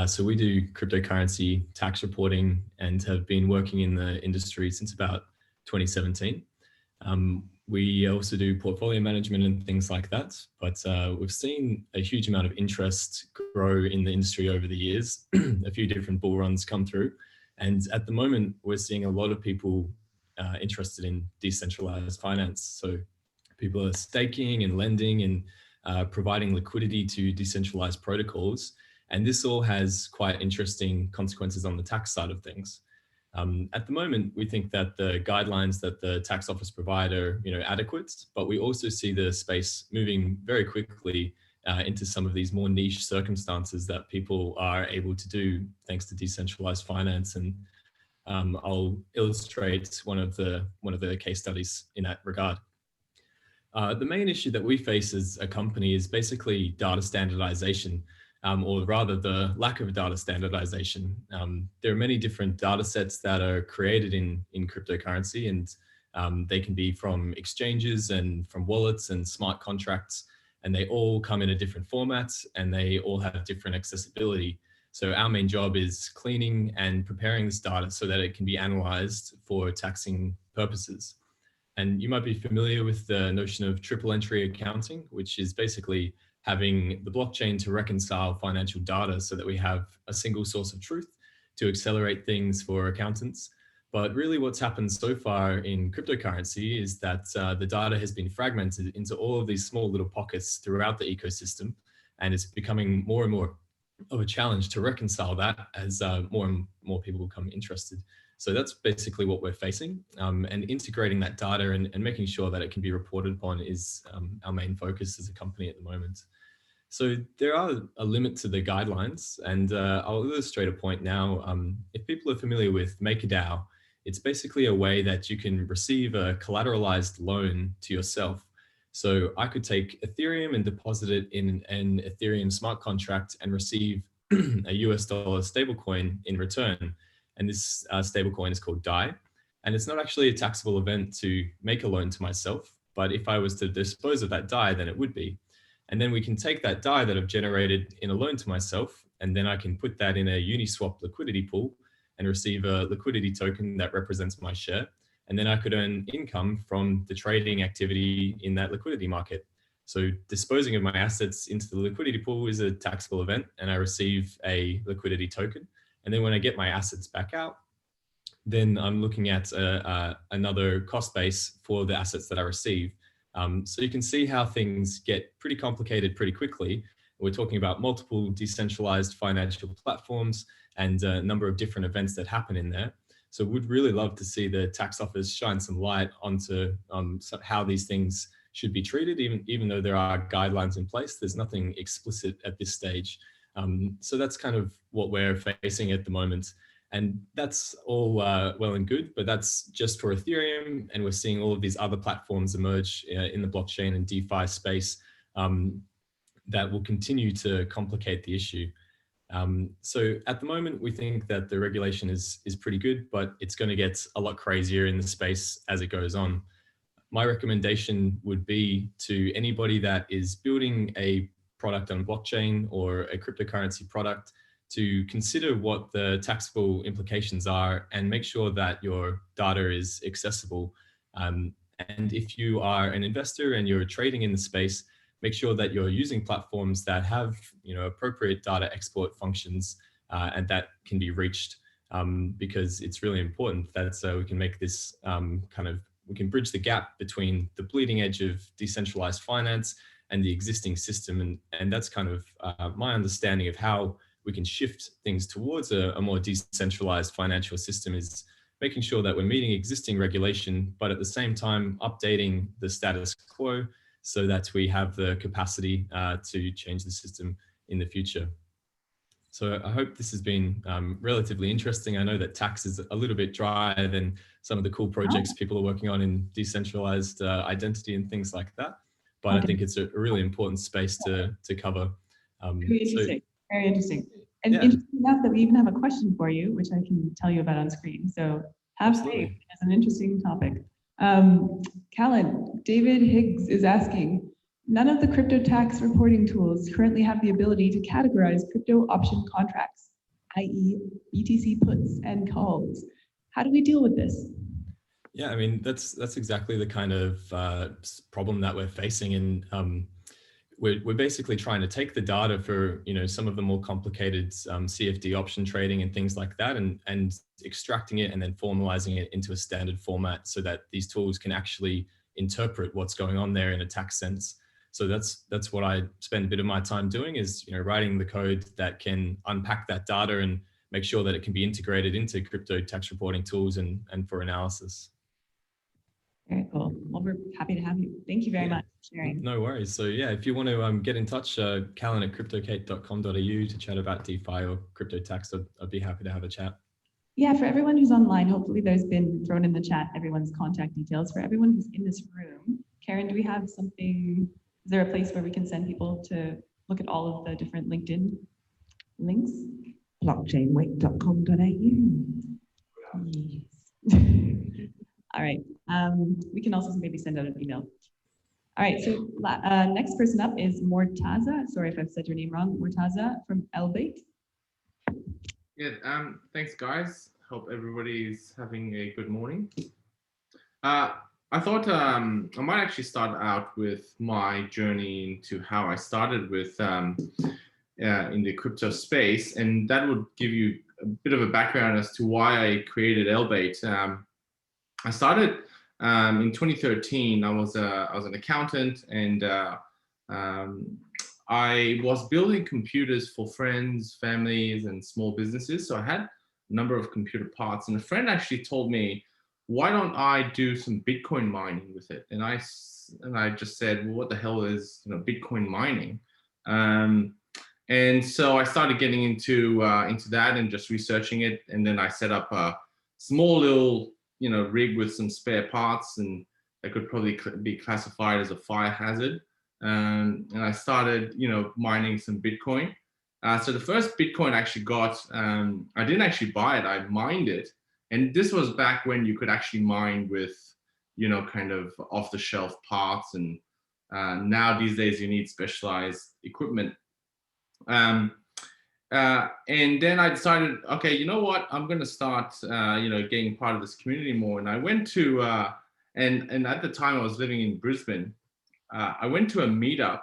So we do cryptocurrency tax reporting and have been working in the industry since about 2017. We also do portfolio management and things like that, but we've seen a huge amount of interest grow in the industry over the years. A few different bull runs come through. And at the moment, we're seeing a lot of people interested in decentralized finance. So people are staking and lending and providing liquidity to decentralized protocols. And this all has quite interesting consequences on the tax side of things. At the moment, we think that the guidelines that the tax office provide are adequate, but we also see the space moving very quickly into some of these more niche circumstances that people are able to do thanks to decentralized finance. And I'll illustrate one of the case studies in that regard. The main issue that we face as a company is basically data standardization. Or rather the lack of data standardization. There are many different data sets that are created in cryptocurrency, and they can be from exchanges and from wallets and smart contracts. and they all come in a different format and they all have different accessibility. So our main job is cleaning and preparing this data so that it can be analyzed for taxing purposes. And you might be familiar with the notion of triple entry accounting, which is basically having the blockchain to reconcile financial data so that we have a single source of truth to accelerate things for accountants. But really what's happened so far in cryptocurrency is that the data has been fragmented into all of these small little pockets throughout the ecosystem, and it's becoming more and more of a challenge to reconcile that as more and more people become interested. So that's basically what we're facing, and integrating that data and making sure that it can be reported upon is our main focus as a company at the moment. So there are a limit to the guidelines, and I'll illustrate a point now. If people are familiar with MakerDAO, it's basically a way that you can receive a collateralized loan to yourself. So I could take Ethereum and deposit it in an Ethereum smart contract and receive a US dollar stablecoin in return. And this stablecoin is called DAI. And it's not actually a taxable event to make a loan to myself, but if I was to dispose of that DAI, then it would be. And then we can take that DAI that I've generated in a loan to myself, and then I can put that in a Uniswap liquidity pool and receive a liquidity token that represents my share. And then I could earn income from the trading activity in that liquidity market. So disposing of my assets into the liquidity pool is a taxable event, and I receive a liquidity token. And then when I get my assets back out, then I'm looking at another cost base for the assets that I receive. So you can see how things get pretty complicated pretty quickly. We're talking about multiple decentralized financial platforms and a number of different events that happen in there. So we'd really love to see the tax office shine some light onto how these things should be treated, even though there are guidelines in place. There's nothing explicit at this stage. So that's kind of what we're facing at the moment. And that's all well and good, but that's just for Ethereum. And we're seeing all of these other platforms emerge in the blockchain and DeFi space that will continue to complicate the issue. So at the moment, we think that the regulation is pretty good, but it's going to get a lot crazier in the space as it goes on. My recommendation would be to anybody that is building a product on blockchain or a cryptocurrency product to consider what the taxable implications are and make sure that your data is accessible. And if you are an investor and you're trading in the space, make sure that you're using platforms that have appropriate data export functions and that can be reached, because it's really important that we can make this we can bridge the gap between the bleeding edge of decentralized finance and the existing system. And that's kind of my understanding of how we can shift things towards a more decentralized financial system, is making sure that we're meeting existing regulation, but at the same time updating the status quo so that we have the capacity to change the system in the future. So I hope this has been relatively interesting. I know that tax is a little bit drier than some of the cool projects people are working on in decentralized identity and things like that. But I think it's a really important space to cover. Very interesting. Very interesting. And interesting enough that we even have a question for you, which I can tell you about on screen. So have faith. It's an interesting topic. Callan, David Higgs is asking, none of the crypto tax reporting tools currently have the ability to categorize crypto option contracts, i.e. BTC puts and calls. How do we deal with this? Yeah, I mean, that's exactly the kind of problem that we're facing. And we're basically trying to take the data for, some of the more complicated CFD option trading and things like that, and extracting it and then formalizing it into a standard format so that these tools can actually interpret what's going on there in a tax sense. So that's what I spend a bit of my time doing, is writing the code that can unpack that data and make sure that it can be integrated into crypto tax reporting tools and for analysis. Very cool. Well, we're happy to have you. Thank you very much for sharing. No worries. So yeah, if you want to get in touch, Callan at cryptocate.com.au to chat about DeFi or crypto tax, I'd be happy to have a chat. Yeah, for everyone who's online, hopefully there's been thrown in the chat everyone's contact details. For everyone who's in this room, Karen, do we have something? Is there a place where we can send people to look at all of the different LinkedIn links? blockchainweek.com.au. Yes. All right. We can also maybe send out an email. All right, so next person up is Mortaza. Sorry if I've said your name wrong. Mortaza from Elbaite. Yeah, thanks guys. Hope everybody's having a good morning. I thought I might actually start out with my journey into how I started with in the crypto space, and that would give you a bit of a background as to why I created Elbaite. I started in 2013. I was an accountant, and I was building computers for friends, families, and small businesses. So I had a number of computer parts, and a friend actually told me, why don't I do some Bitcoin mining with it? And I just said, well, what the hell is Bitcoin mining? And so I started getting into that and just researching it. And then I set up a small little rig with some spare parts, and that could probably be classified as a fire hazard. And I started mining some Bitcoin. So the first Bitcoin I actually got, I didn't actually buy it, I mined it. And this was back when you could actually mine with, kind of off-the-shelf parts. And now these days you need specialized equipment. And then I decided, okay, you know what? I'm going to start, getting part of this community more. And I went to, and at the time I was living in Brisbane. I went to a meetup.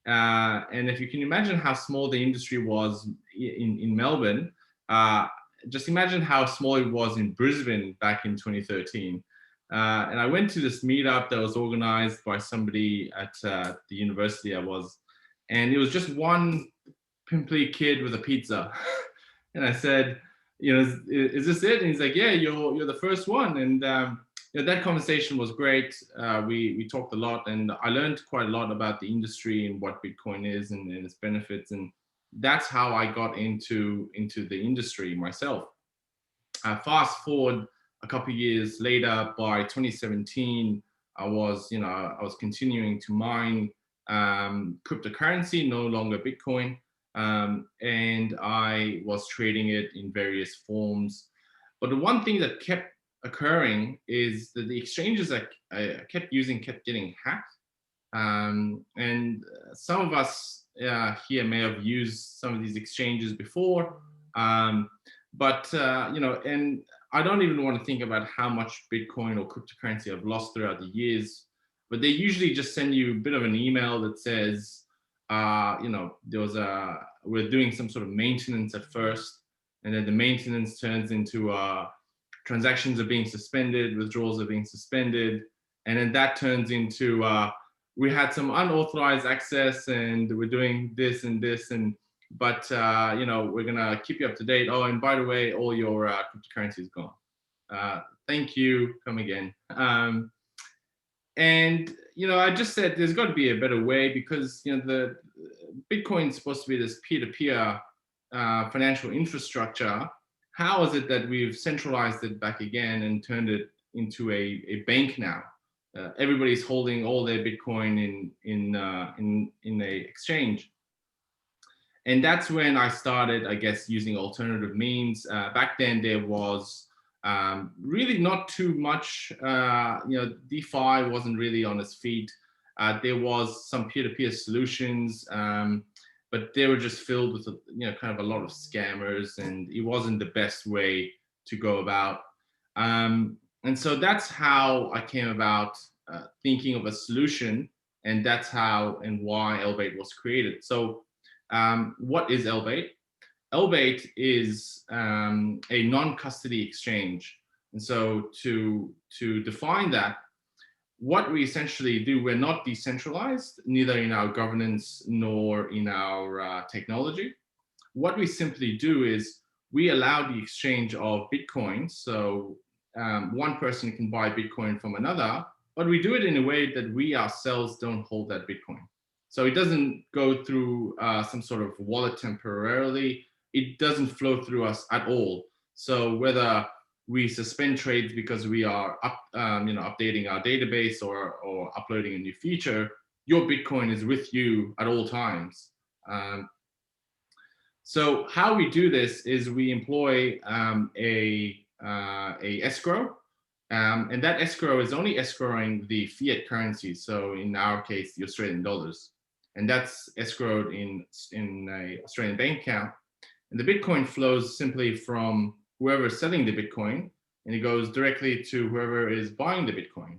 And if you can imagine how small the industry was in Melbourne, just imagine how small it was in Brisbane back in 2013. And I went to this meetup that was organized by somebody at the university I was, and it was just one pimply kid with a pizza. And I said, is this it? And he's like, yeah, you're the first one. And that conversation was great. We talked a lot, and I learned quite a lot about the industry and what Bitcoin is and its benefits. And that's how I got into the industry myself. Fast forward a couple of years later, by 2017, I was continuing to mine cryptocurrency, no longer Bitcoin, and I was trading it in various forms. But the one thing that kept occurring is that the exchanges I kept using kept getting hacked, and some of us here may have used some of these exchanges before, but and I don't even want to think about how much Bitcoin or cryptocurrency I've lost throughout the years, but they usually just send you a bit of an email that says, we're doing some sort of maintenance at first, and then the maintenance turns into transactions are being suspended, withdrawals are being suspended, and then that turns into we had some unauthorized access, and we're doing this and this, but we're gonna keep you up to date. Oh, and by the way, all your cryptocurrency is gone. Thank you. Come again. And I just said there's got to be a better way, because the Bitcoin is supposed to be this peer-to-peer financial infrastructure. How is it that we've centralized it back again and turned it into a bank now? Everybody's holding all their Bitcoin in a exchange. And that's when I started, I guess, using alternative means. Back then, there was really not too much, DeFi wasn't really on its feet. There was some peer-to-peer solutions, but they were just filled with, kind of a lot of scammers, and it wasn't the best way to go about. And so that's how I came about thinking of a solution, and that's how and why Elbaite was created. So what is Elbaite? Elbaite is a non-custody exchange. And so to define that, what we essentially do, we're not decentralized, neither in our governance nor in our technology. What we simply do is we allow the exchange of Bitcoin. So one person can buy Bitcoin from another, but we do it in a way that we ourselves don't hold that Bitcoin. So it doesn't go through some sort of wallet temporarily. It doesn't flow through us at all. So whether we suspend trades because we are updating our database or uploading a new feature, your Bitcoin is with you at all times. So how we do this is we employ a escrow, And that escrow is only escrowing the fiat currency. So in our case, the Australian dollars. And that's escrowed in an Australian bank account. And the Bitcoin flows simply from whoever is selling the Bitcoin, and it goes directly to whoever is buying the Bitcoin.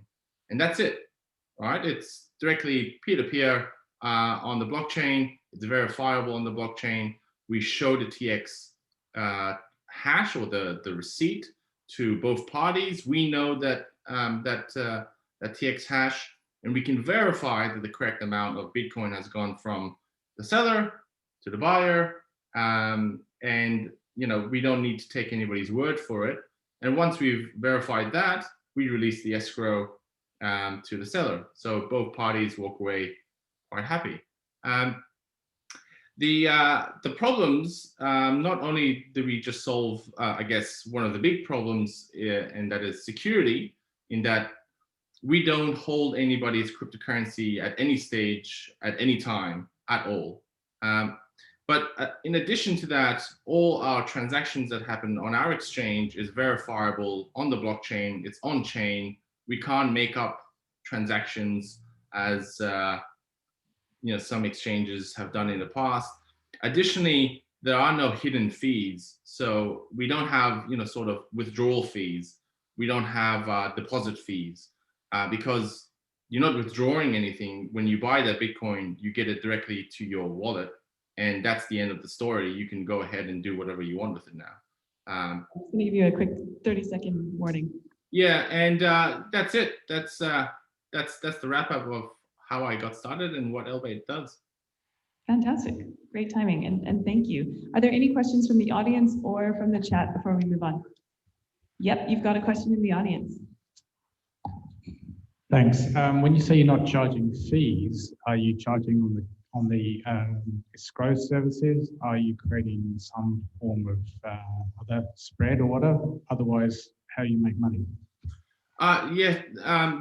And that's it, right? It's directly peer-to-peer on the blockchain. It's verifiable on the blockchain. We show the TX hash or the receipt to both parties. We know that that TX hash, and we can verify that the correct amount of Bitcoin has gone from the seller to the buyer. And we don't need to take anybody's word for it. And once we've verified that, we release the escrow to the seller. So both parties walk away quite happy. The problems, not only do we just solve, I guess, one of the big problems, and that is security, in that we don't hold anybody's cryptocurrency at any stage, at any time, at all. But in addition to that, all our transactions that happen on our exchange is verifiable on the blockchain. It's on chain. We can't make up transactions as some exchanges have done in the past. Additionally, there are no hidden fees. So we don't have sort of withdrawal fees. We don't have deposit fees because you're not withdrawing anything. When you buy that Bitcoin, you get it directly to your wallet. And that's the end of the story. You can go ahead and do whatever you want with it now. I'm going to give you a quick 30-second warning. Yeah, and that's it. That's the wrap up of how I got started and what Elbaite does. Fantastic. Great timing. And thank you. Are there any questions from the audience or from the chat before we move on? Yep, you've got a question in the audience. Thanks. When you say you're not charging fees, are you charging on the escrow services? Are you creating some form of other spread or whatever? Otherwise, how you make money?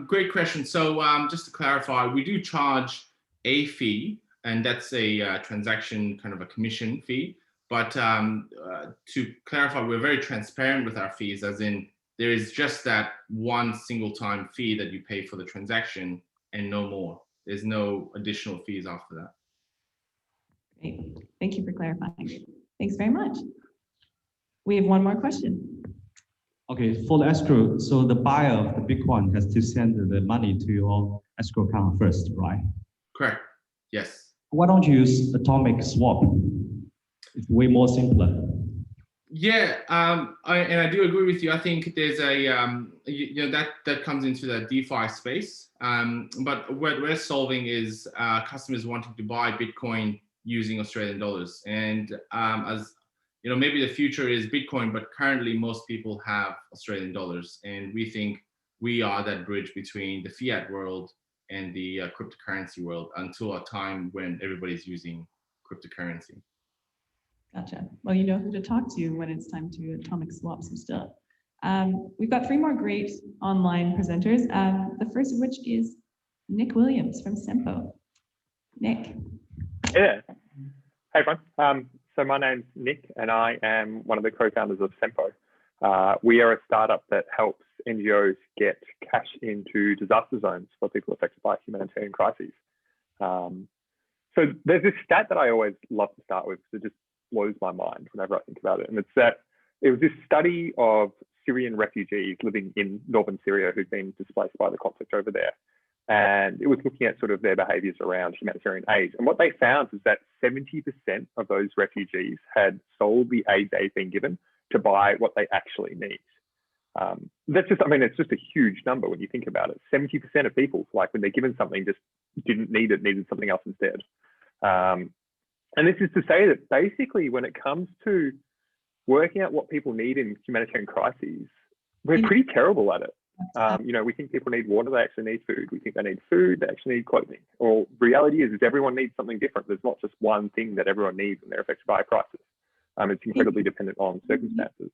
Great question. So just to clarify, we do charge a fee, and that's a transaction kind of a commission fee. But to clarify, we're very transparent with our fees, as in there is just that one single time fee that you pay for the transaction and no more. There's no additional fees after that. Great. Thank you for clarifying. Thanks very much. We have one more question. Okay, for the escrow, so the buyer of the Bitcoin has to send the money to your escrow account first, right? Correct. Yes. Why don't you use atomic swap? It's way more simpler. Yeah, I do agree with you. I think there's a that comes into the DeFi space. But what we're solving is customers wanting to buy Bitcoin using Australian dollars, and as maybe the future is Bitcoin, but currently most people have Australian dollars, and we think we are that bridge between the fiat world and the cryptocurrency world until a time when everybody's using cryptocurrency. Gotcha. Well, you know who to talk to when it's time to atomic swap some stuff. We've got 3 more great online presenters. The first of which is Nick Williams from Sempo. Nick. Yeah. Hey, everyone. So my name's Nick, and I am one of the co-founders of Sempo. We are a startup that helps NGOs get cash into disaster zones for people affected by humanitarian crises. So there's this stat that I always love to start with, that just blows my mind whenever I think about it. And it's that it was this study of Syrian refugees living in northern Syria who'd been displaced by the conflict over there. And it was looking at sort of their behaviors around humanitarian aid. And what they found is that 70% of those refugees had sold the aid they've been given to buy what they actually need. That's just, I mean, it's just a huge number when you think about it. 70% of people, like when they're given something, just didn't need it, needed something else instead. And this is to say that basically when it comes to working out what people need in humanitarian crises, we're pretty terrible at it. We think people need water, they actually need food. We think they need food, they actually need clothing. Or reality is everyone needs something different. There's not just one thing that everyone needs when they're affected by a crisis. It's incredibly dependent on circumstances.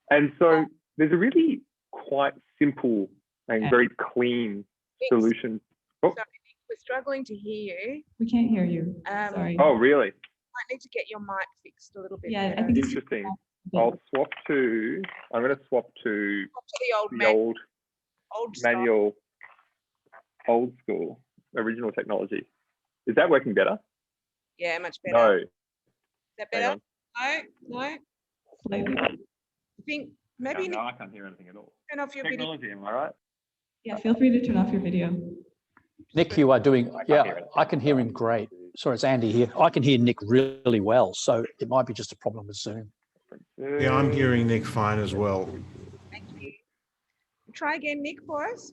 And so there's a really quite simple and very clean solution. Oh. Sorry, we're struggling to hear you. We can't hear you. Sorry. Oh, really? Might need to get your mic fixed a little bit. Yeah, better. I think interesting. I'll swap to. I'm going to swap to the old manual, old school, original technology. Is that working better? Yeah, much better. No. Is that better? No. I think maybe No, I can't hear anything at all. turn off your video. Technology, am I right? Yeah, feel free to turn off your video. Nick, you are doing, I can hear him great. Sorry, it's Andy here. I can hear Nick really well, so it might be just a problem with Zoom. Yeah, I'm hearing Nick fine as well. Thank you. Try again, Nick, for us.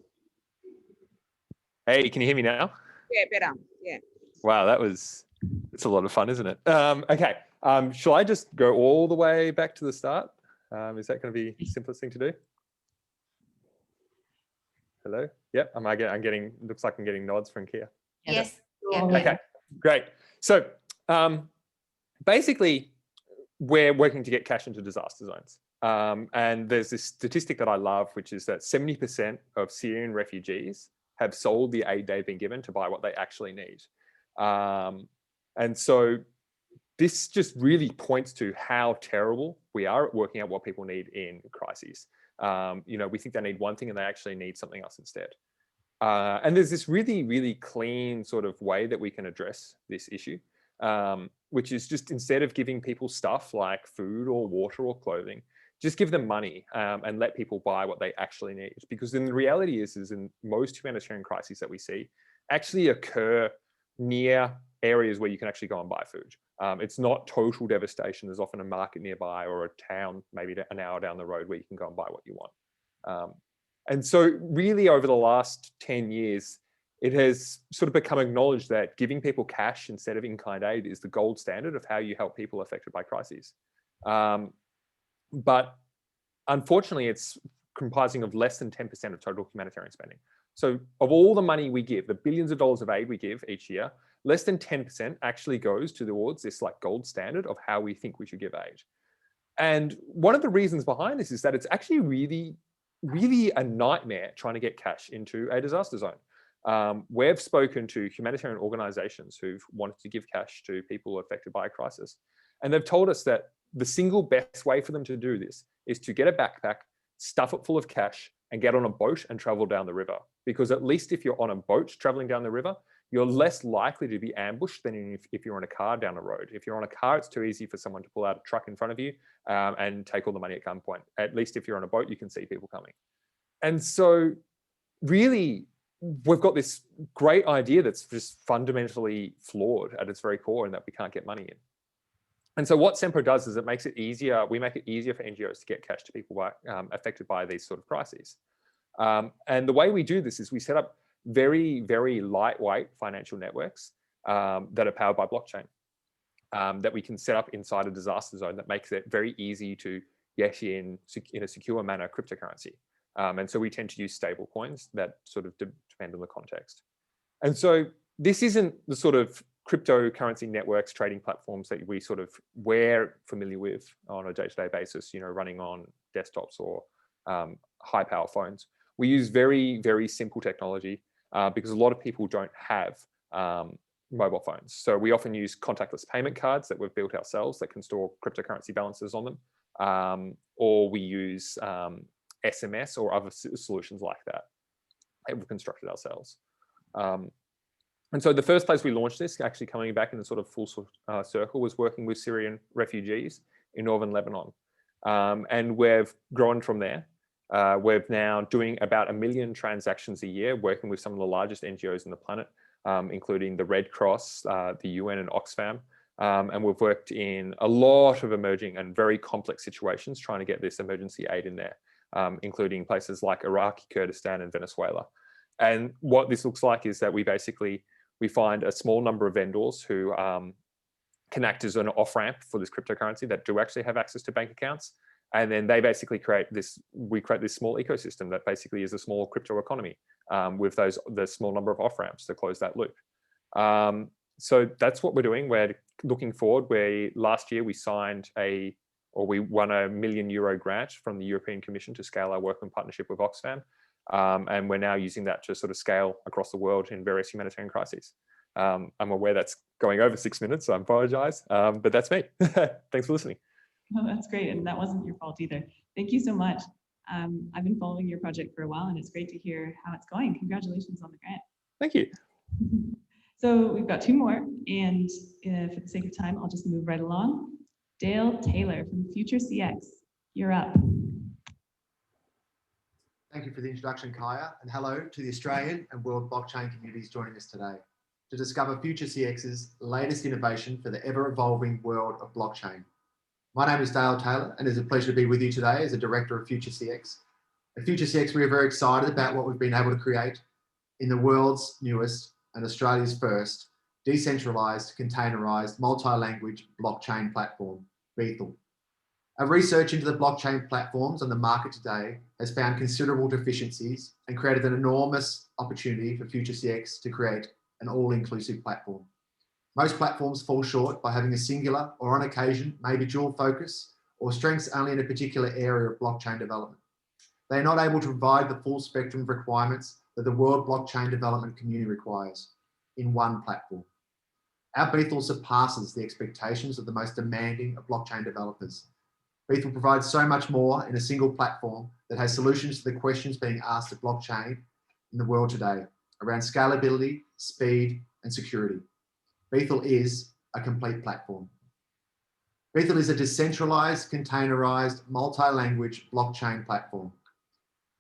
Hey, can you hear me now? Yeah, better. Yeah. Wow, it's a lot of fun, isn't it? Okay, shall I just go all the way back to the start? Is that going to be the simplest thing to do? Hello? Yep, I'm getting, looks like I'm getting nods from Kaia. Yes. Okay, great. So basically, we're working to get cash into disaster zones. And there's this statistic that I love, which is that 70% of Syrian refugees have sold the aid they've been given to buy what they actually need. And so this just really points to how terrible we are at working out what people need in crises. We think they need one thing and they actually need something else instead. And there's this really, really clean sort of way that we can address this issue, which is just instead of giving people stuff like food or water or clothing, just give them money and let people buy what they actually need. Because then the reality is in most humanitarian crises that we see actually occur near areas where you can actually go and buy food. It's not total devastation. There's often a market nearby or a town maybe an hour down the road where you can go and buy what you want. And so really over the last 10 years, it has sort of become acknowledged that giving people cash instead of in-kind aid is the gold standard of how you help people affected by crises. But unfortunately, it's comprising of less than 10% of total humanitarian spending. So of all the money we give, the billions of dollars of aid we give each year, less than 10% actually goes towards this like gold standard of how we think we should give aid. And one of the reasons behind this is that it's actually really, really a nightmare trying to get cash into a disaster zone. We've spoken to humanitarian organizations who've wanted to give cash to people affected by a crisis. And they've told us that the single best way for them to do this is to get a backpack, stuff it full of cash, and get on a boat and travel down the river. Because at least if you're on a boat traveling down the river, you're less likely to be ambushed than if you're in a car down the road. If you're on a car, it's too easy for someone to pull out a truck in front of you and take all the money at gunpoint. At least if you're on a boat, you can see people coming. And so really, we've got this great idea that's just fundamentally flawed at its very core and that we can't get money in. And so what Sempo does is it makes it easier. We make it easier for NGOs to get cash to people affected by these sort of crises. And the way we do this is we set up very, very lightweight financial networks that are powered by blockchain that we can set up inside a disaster zone that makes it very easy to get in a secure manner cryptocurrency. And so we tend to use stable coins that sort of depend on the context. And so this isn't the sort of cryptocurrency networks, trading platforms that we're familiar with on a day-to-day basis, running on desktops or high power phones. We use very, very simple technology because a lot of people don't have mobile phones. So we often use contactless payment cards that we've built ourselves that can store cryptocurrency balances on them. Or we use SMS or other solutions like that we've constructed ourselves. And so the first place we launched this, actually coming back in the sort of full circle, was working with Syrian refugees in northern Lebanon. And we've grown from there. We're now doing about 1 million transactions a year, working with some of the largest NGOs on the planet, including the Red Cross, the UN and Oxfam. And we've worked in a lot of emerging and very complex situations trying to get this emergency aid in there, including places like Iraq, Kurdistan and Venezuela. And what this looks like is that we find a small number of vendors who can act as an off-ramp for this cryptocurrency that do actually have access to bank accounts. And then they basically create this small ecosystem that basically is a small crypto economy with the small number of off-ramps to close that loop. So that's what we're doing. We're looking forward. Last year we we won a €1 million grant from the European Commission to scale our work in partnership with Oxfam. And we're now using that to sort of scale across the world in various humanitarian crises. I'm aware that's going over 6 minutes, so I apologize, but that's me. Thanks for listening. Oh, that's great. And that wasn't your fault either. Thank you so much. I've been following your project for a while, and it's great to hear how it's going. Congratulations on the grant. Thank you. So we've got two more, and for the sake of time, I'll just move right along. Dale Taylor from FutureCX, you're up. Thank you for the introduction, Kaia, and hello to the Australian and world blockchain communities joining us today to discover FutureCX's latest innovation for the ever-evolving world of blockchain. My name is Dale Taylor, and it's a pleasure to be with you today as a director of FutureCX. At FutureCX, we are very excited about what we've been able to create in the world's newest and Australia's first decentralized, containerized, multi-language blockchain platform, Beethel. Our research into the blockchain platforms on the market today has found considerable deficiencies and created an enormous opportunity for FutureCX to create an all-inclusive platform. Most platforms fall short by having a singular or on occasion, maybe dual focus or strengths only in a particular area of blockchain development. They are not able to provide the full spectrum of requirements that the world blockchain development community requires in one platform. Our Beethel surpasses the expectations of the most demanding of blockchain developers. Beethel provides so much more in a single platform that has solutions to the questions being asked of blockchain in the world today around scalability, speed, and security. Beethel is a complete platform. Beethel is a decentralized, containerized, multi-language blockchain platform.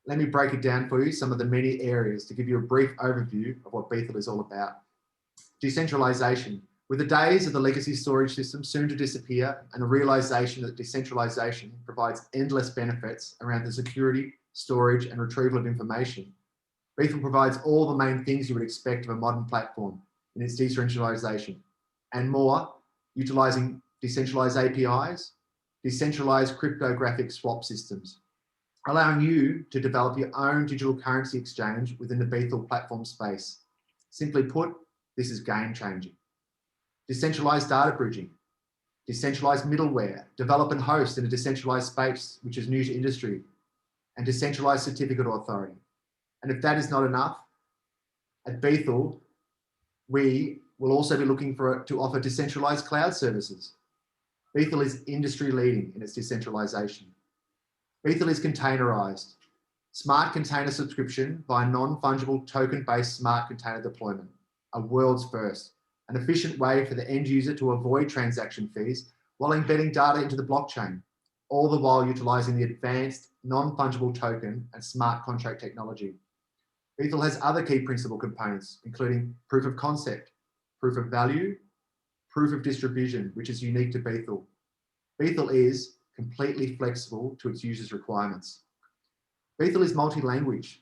Let me break it down for you, some of the many areas to give you a brief overview of what Beethel is all about. Decentralization. With the days of the legacy storage system soon to disappear and a realization that decentralization provides endless benefits around the security, storage, and retrieval of information, Beethel provides all the main things you would expect of a modern platform in its decentralization and more, utilizing decentralized APIs, decentralized cryptographic swap systems, allowing you to develop your own digital currency exchange within the Beethel platform space. Simply put, this is game changing. Decentralized data bridging, decentralized middleware, develop and host in a decentralized space, which is new to industry, and decentralized certificate authority. And if that is not enough, at Beethel, we will also be looking to offer decentralized cloud services. Beethel is industry leading in its decentralization. Beethel is containerized. Smart container subscription via non-fungible token-based smart container deployment, a world's first, an efficient way for the end user to avoid transaction fees while embedding data into the blockchain, all the while utilizing the advanced non-fungible token and smart contract technology. Beethel has other key principal components, including proof of concept, proof of value, proof of distribution, which is unique to Beethel. Beethel is completely flexible to its users' requirements. Beethel is multi-language.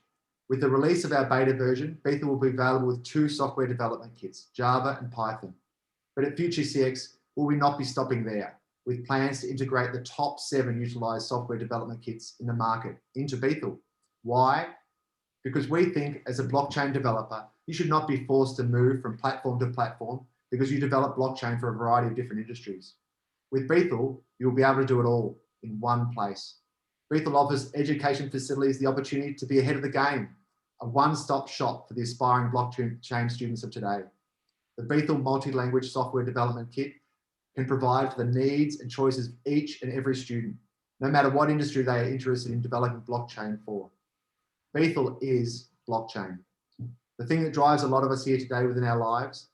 With the release of our beta version, Beethel will be available with 2 software development kits, Java and Python. But at FutureCX, will we not be stopping there, with plans to integrate the top 7 utilized software development kits in the market into Beethel. Why? Because we think as a blockchain developer, you should not be forced to move from platform to platform because you develop blockchain for a variety of different industries. With Beethel, you'll be able to do it all in one place. Beethel offers education facilities the opportunity to be ahead of the game, a one-stop shop for the aspiring blockchain students of today. The Beethel multi-language software development kit can provide for the needs and choices of each and every student, no matter what industry they are interested in developing blockchain for. Beethel is blockchain. The thing that drives a lot of us here today within our lives,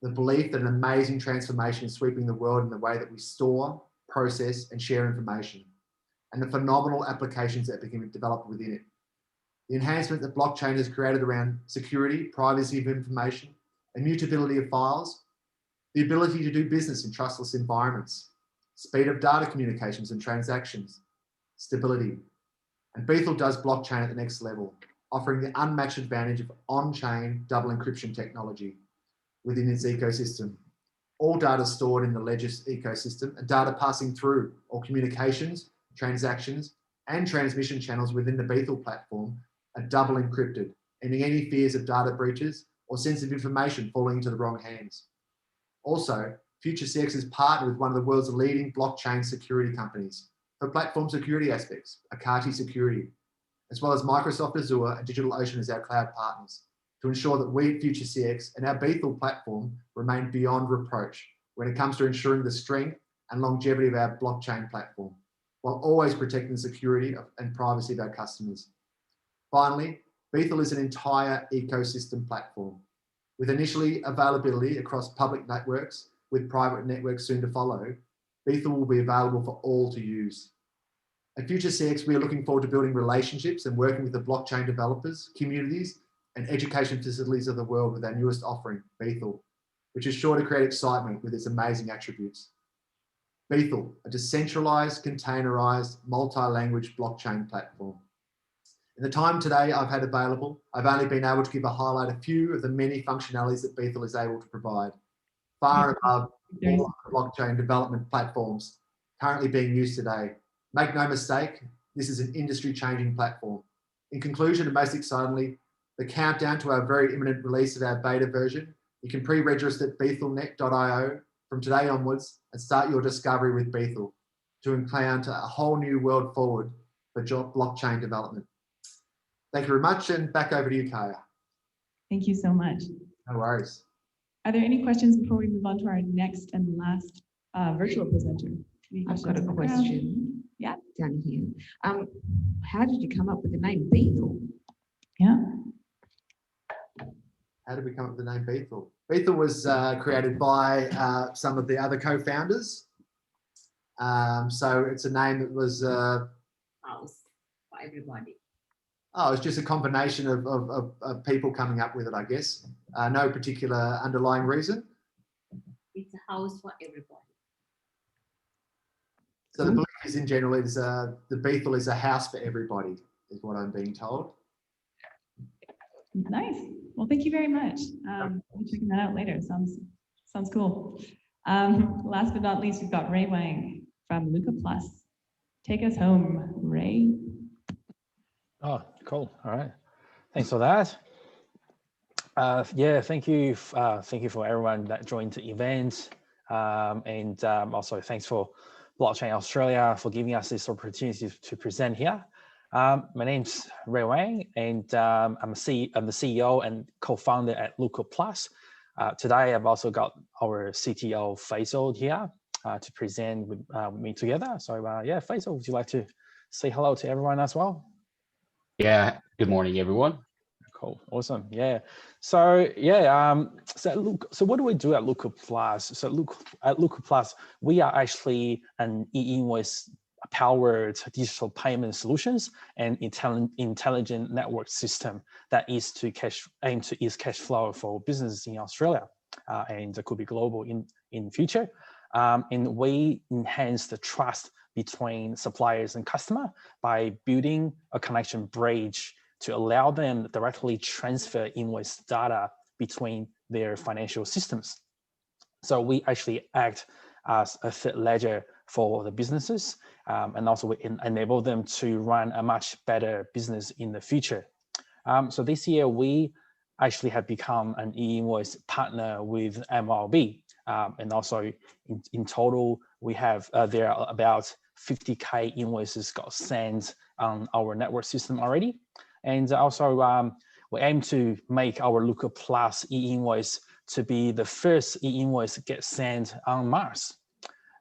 the belief that an amazing transformation is sweeping the world in the way that we store, process, and share information, and the phenomenal applications that are being developed within it. The enhancement that blockchain has created around security, privacy of information, immutability of files, the ability to do business in trustless environments, speed of data communications and transactions, stability. And Beethel does blockchain at the next level, offering the unmatched advantage of on-chain double encryption technology within its ecosystem. All data stored in the Ledger's ecosystem and data passing through all communications, transactions, and transmission channels within the Beethel platform are double encrypted, ending any fears of data breaches or sensitive information falling into the wrong hands. Also, FutureCX is partnered with one of the world's leading blockchain security companies for platform security aspects, Akati Security, as well as Microsoft Azure and DigitalOcean as our cloud partners, to ensure that we at FutureCX and our Beethel platform remain beyond reproach when it comes to ensuring the strength and longevity of our blockchain platform, while always protecting the security and privacy of our customers. Finally, Beethel is an entire ecosystem platform, with initially availability across public networks, with private networks soon to follow. Beethel will be available for all to use. At FutureCX, we are looking forward to building relationships and working with the blockchain developers, communities, and education facilities of the world with our newest offering, Beethel, which is sure to create excitement with its amazing attributes. Beethel, a decentralized, containerized, multi-language blockchain platform. In the time today I've had available, I've only been able to highlight a few of the many functionalities that Beethel is able to provide, far above all blockchain development platforms currently being used today. Make no mistake, this is an industry-changing platform. In conclusion, and most excitingly, the countdown to our very imminent release of our beta version. You can pre-register at beethelnet.io from today onwards and start your discovery with Beethel to encounter a whole new world forward for blockchain development. Thank you very much, and back over to you, Kaia. Thank you so much. No worries. Are there any questions before we move on to our next and last virtual presenter? I've got a question. Yeah. Down here. How did you come up with the name Beethel? Yeah. How did we come up with the name Beethel? Beethel was created by some of the other co-founders. So it's a name that was... House for everybody. Oh, it's just a combination of people coming up with it, I guess. No particular underlying reason. It's a house for everybody. So the belief is, in general, is the Beethel is a house for everybody, is what I'm being told. Nice. Well, thank you very much. I'll be checking that out later. Sounds cool. Last but not least, we've got Wang from LucaPlus. Take us home, Ray. Oh, cool. All right. Thanks for that. Yeah, thank you for everyone that joined the event. And also thanks for Blockchain Australia for giving us this opportunity to present here. My name's Ray Wang, and I'm the CEO and co-founder at LucaPlus. Today, I've also got our CTO Faisal here to present with me together. So yeah, Faisal, would you like to say hello to everyone as well? Yeah, good morning, everyone. Cool, awesome, yeah. So yeah, so what do we do at LucaPlus? So at LucaPlus, we are actually an e-invoice powered digital payment solutions and intelligent network system that is to aim to ease cash flow for businesses in Australia and it could be global in future. And we enhance the trust between suppliers and customer by building a connection bridge to allow them to directly transfer invoice data between their financial systems. So we actually act as a third ledger for the businesses, and also we enable them to run a much better business in the future. So this year we actually have become an e-invoice partner with MLB, and also in total we have there are about 50K invoices got sent on our network system already, and also we aim to make our LucaPlus e-invoice to be the first e-invoice to get sent on Mars.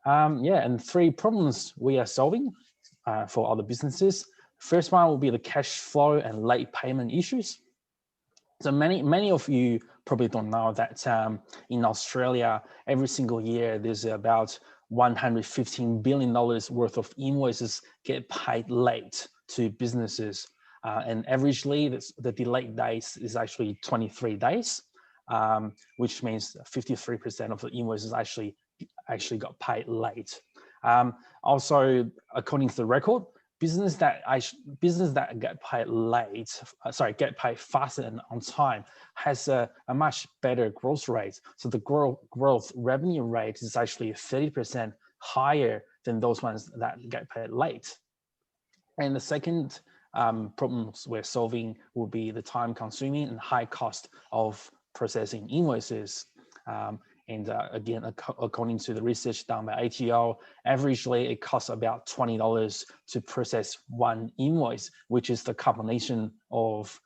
Yeah, and 3 problems we are solving for other businesses. First one will be the cash flow and late payment issues. So many of you probably don't know that in Australia, every single year, there's about $115 billion worth of invoices get paid late to businesses. And averagely, the delayed days is actually 23 days, which means 53% of the invoices actually got paid late. Also, according to the record, business that get paid late, get paid faster and on time has a much better growth rate. So the growth revenue rate is actually 30% higher than those ones that get paid late. And the second problems we're solving will be the time consuming and high cost of processing invoices. And again, according to the research done by ATO, averagely it costs about $20 to process one invoice, which is the combination of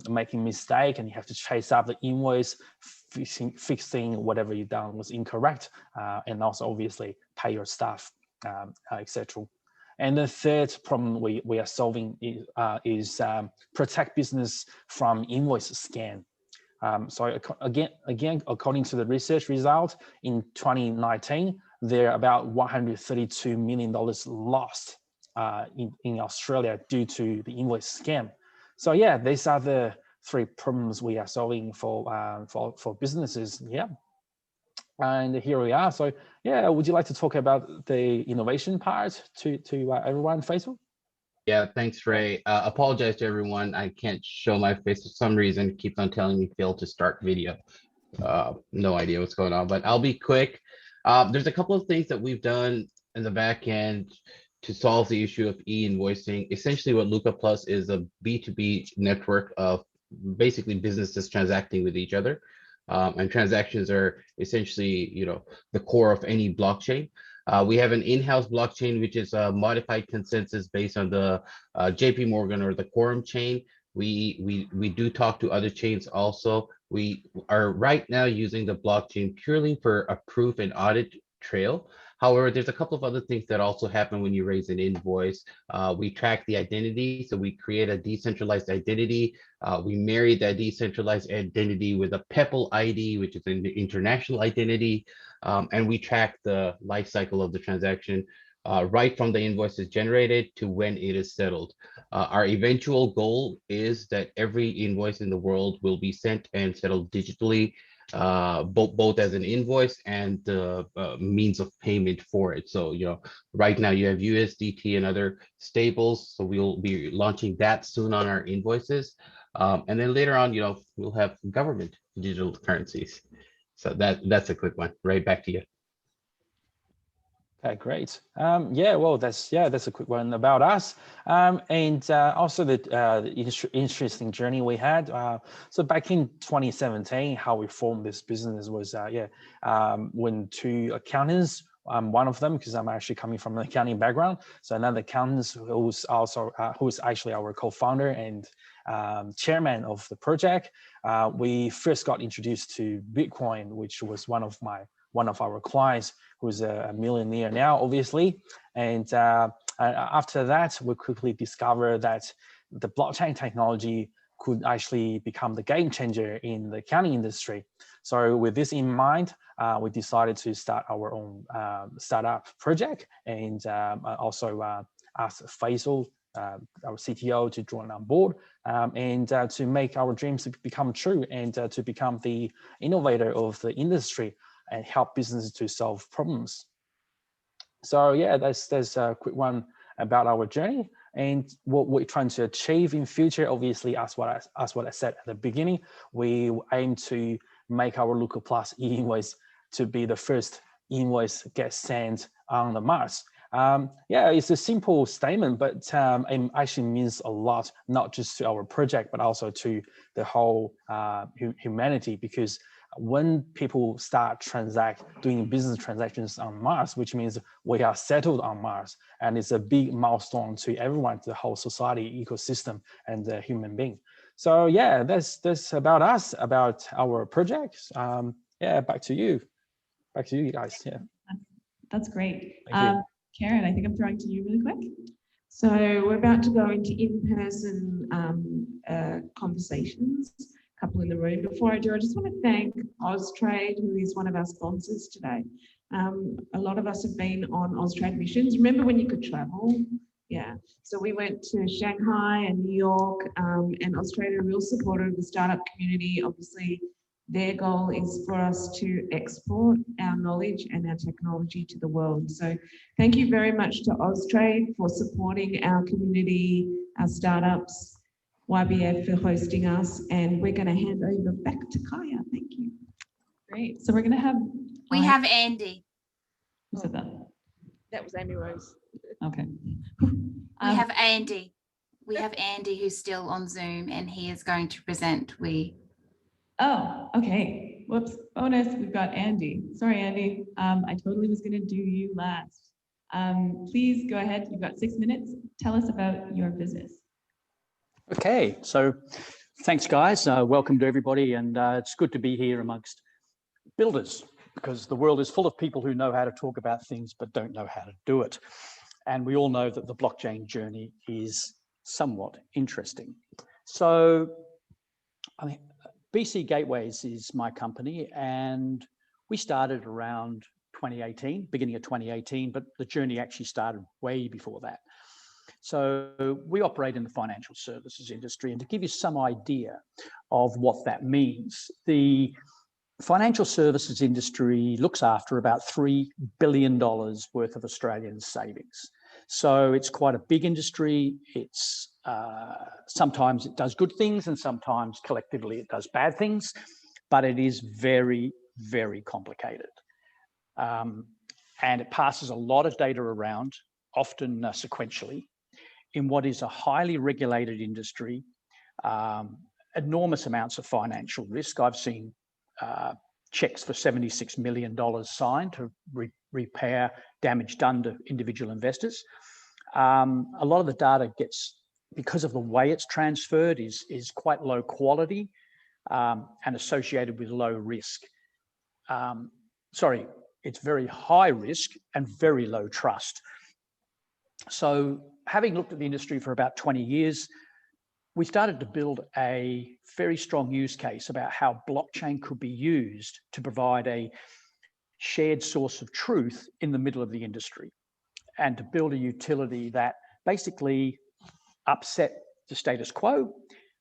making a mistake and you have to chase up the invoice, fixing whatever you've done was incorrect, and also obviously pay your staff, etc. And the third problem we are solving is protect business from invoice scam. So again, according to the research result in 2019, there are about $132 million lost in Australia due to the invoice scam. So yeah, these are the three problems we are solving for businesses. Yeah, and here we are. So yeah, would you like to talk about the innovation part to everyone, Faisal? Yeah, thanks, Ray. Apologize to everyone. I can't show my face for some reason. It keeps on telling me fail to start video. No idea what's going on, but I'll be quick. There's a couple of things that we've done in the back end to solve the issue of e-invoicing. Essentially, what LucaPlus is a B2B network of basically businesses transacting with each other. And transactions are essentially, the core of any blockchain. We have an in-house blockchain, which is a modified consensus based on the JP Morgan or the Quorum chain. We do talk to other chains also. We are right now using the blockchain purely for a proof and audit trail. However, there's a couple of other things that also happen when you raise an invoice. We track the identity, so we create a decentralized identity. We marry that decentralized identity with a PEPL ID, which is an international identity, and we track the life cycle of the transaction right from the invoice is generated to when it is settled. Our eventual goal is that every invoice in the world will be sent and settled digitally, both as an invoice and the means of payment for it. So, right now you have USDT and other stables. So we'll be launching that soon on our invoices. And then later on, we'll have government digital currencies. So that's a quick one. Right, back to you. Okay, great. That's a quick one about us, and also the interesting journey we had. So back in 2017, how we formed this business was when two accountants, one of them, because I'm actually coming from an accounting background, so another accountant who is actually our co-founder and chairman of the project. We first got introduced to Bitcoin, which was one of our clients, who's a millionaire now, obviously. And after that, we quickly discovered that the blockchain technology could actually become the game changer in the accounting industry. So with this in mind, we decided to start our own startup project, and also asked Faisal, our CTO, to join on board, and to make our dreams become true, and to become the innovator of the industry and help businesses to solve problems. So yeah, that's a quick one about our journey and what we're trying to achieve in future. Obviously, as what I said at the beginning, we aim to make our LucaPlus e-invoice to be the first invoice get sent on the Mars. It's a simple statement, but it actually means a lot, not just to our project, but also to the whole humanity, because when people start doing business transactions on Mars, which means we are settled on Mars, and it's a big milestone to everyone, to the whole society, ecosystem, and the human being. So yeah, that's about us, about our projects. Back to you guys. Yeah, that's great. Karen, I think I'm throwing to you really quick. So we're about to go into in-person conversations. Couple in the room. Before I do, I just want to thank Austrade, who is one of our sponsors today. A lot of us have been on Austrade missions. Remember when you could travel? Yeah. So we went to Shanghai and New York, and Austrade are a real supporter of the startup community. Obviously, their goal is for us to export our knowledge and our technology to the world. So thank you very much to Austrade for supporting our community, our startups, YBF for hosting us, and we're going to hand over back to Kaia. Thank you. Great. So we're going to have... We have Andy. Who said that? That was Amy Rose. Okay. We have Andy. We have Andy who's still on Zoom, and he is going to present. Oh, okay. Whoops. Bonus. We've got Andy. Sorry, Andy. I totally was going to do you last. Please go ahead. You've got 6 minutes. Tell us about your business. Okay, so thanks guys, welcome to everybody, and it's good to be here amongst builders. because the world is full of people who know how to talk about things but don't know how to do it. And we all know that the blockchain journey is somewhat interesting. So, I mean, BC Gateways is my company, and we started around 2018, beginning of 2018, but the journey actually started way before that. So we operate in the financial services industry, and to give you some idea of what that means, the financial services industry looks after about $3 billion worth of Australian savings. So it's quite a big industry. It's sometimes it does good things and sometimes collectively it does bad things, but it is very, very complicated. And it passes a lot of data around, often sequentially, in what is a highly regulated industry, enormous amounts of financial risk. I've seen checks for $76 million signed to repair damage done to individual investors. A lot of the data gets, because of the way it's transferred, is quite low quality and associated with low risk. Sorry, it's very high risk and very low trust. So having looked at the industry for about 20 years, we started to build a very strong use case about how blockchain could be used to provide a shared source of truth in the middle of the industry, and to build a utility that basically upset the status quo,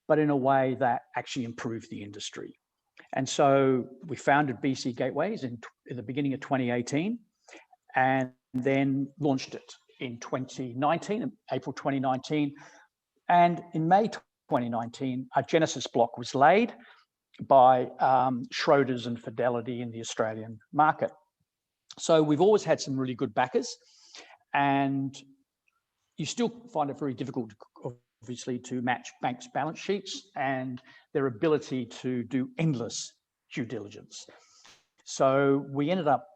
but in a way that actually improved the industry. And so we founded BC Gateways in the beginning of 2018, and then launched it in 2019, April 2019. And in May 2019, our Genesis block was laid by Schroders and Fidelity in the Australian market. So we've always had some really good backers, and you still find it very difficult, obviously, to match banks' balance sheets and their ability to do endless due diligence. So we ended up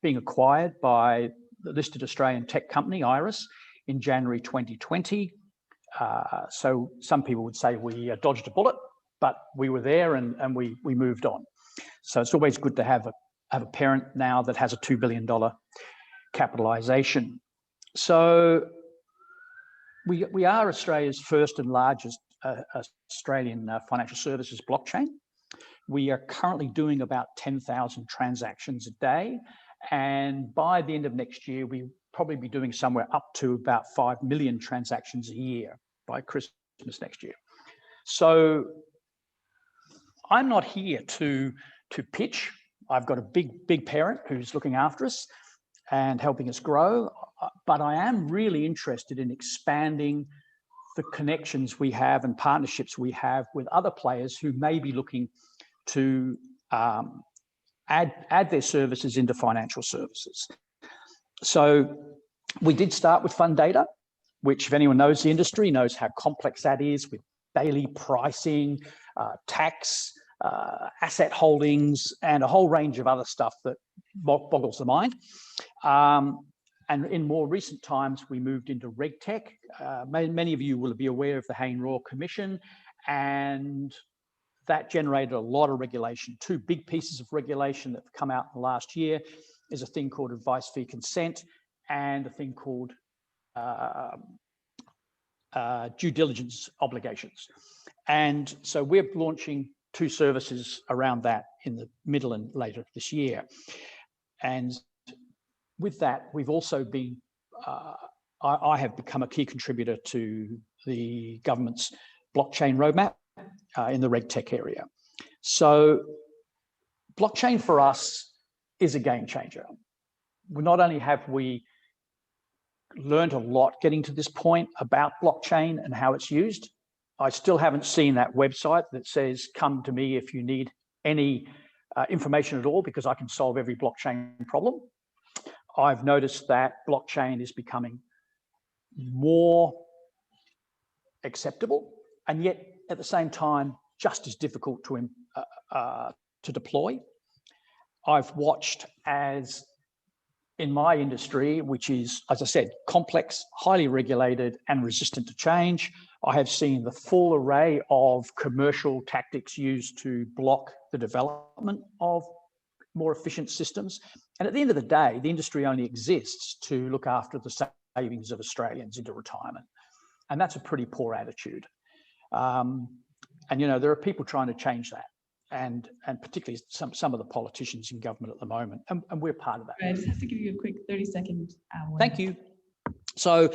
being acquired by the listed Australian tech company, Iris, in January 2020. So some people would say we dodged a bullet, but we were there and we moved on. So it's always good to have a parent now that has a $2 billion capitalization. So we are Australia's first and largest Australian financial services blockchain. We are currently doing about 10,000 transactions a day. And by the end of next year, we'll probably be doing somewhere up to about 5 million transactions a year by Christmas next year. So I'm not here to pitch. I've got a big parent who's looking after us and helping us grow, but I am really interested in expanding the connections we have and partnerships we have with other players who may be looking to add their services into financial services. So we did start with fund data, which, if anyone knows the industry, knows how complex that is, with daily pricing, tax, asset holdings, and a whole range of other stuff that boggles the mind. And in more recent times, we moved into RegTech. Many of you will be aware of the Hayne Royal Commission, and that generated a lot of regulation. Two big pieces of regulation that have come out in the last year is a thing called advice fee consent and a thing called due diligence obligations. And so we're launching 2 services around that in the middle and later this year. And with that, we've also been, I have become a key contributor to the government's blockchain roadmap in the RegTech area. So blockchain for us is a game changer. Not only have we learned a lot getting to this point about blockchain and how it's used, I still haven't seen that website that says, come to me if you need any information at all, because I can solve every blockchain problem. I've noticed that blockchain is becoming more acceptable, and yet at the same time, just as difficult to deploy. I've watched as in my industry, which is, as I said, complex, highly regulated, and resistant to change, I have seen the full array of commercial tactics used to block the development of more efficient systems. And at the end of the day, the industry only exists to look after the savings of Australians into retirement. And that's a pretty poor attitude. And, you know, there are people trying to change that. And particularly some of the politicians in government at the moment. And we're part of that. I just have to give you a quick 30-second warning. Thank you. So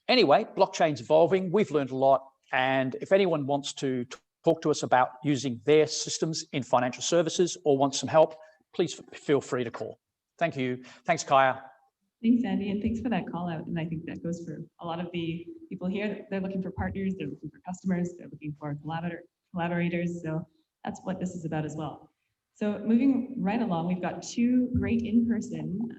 anyway, blockchain's evolving. We've learned a lot. And if anyone wants to talk to us about using their systems in financial services or wants some help, please feel free to call. Thank you. Thanks, Kaia. Thanks, Andy, and thanks for that call out. And I think that goes for a lot of the people here. They're looking for partners, they're looking for customers, they're looking for collaborators. So that's what this is about as well. So moving right along, we've got two great in-person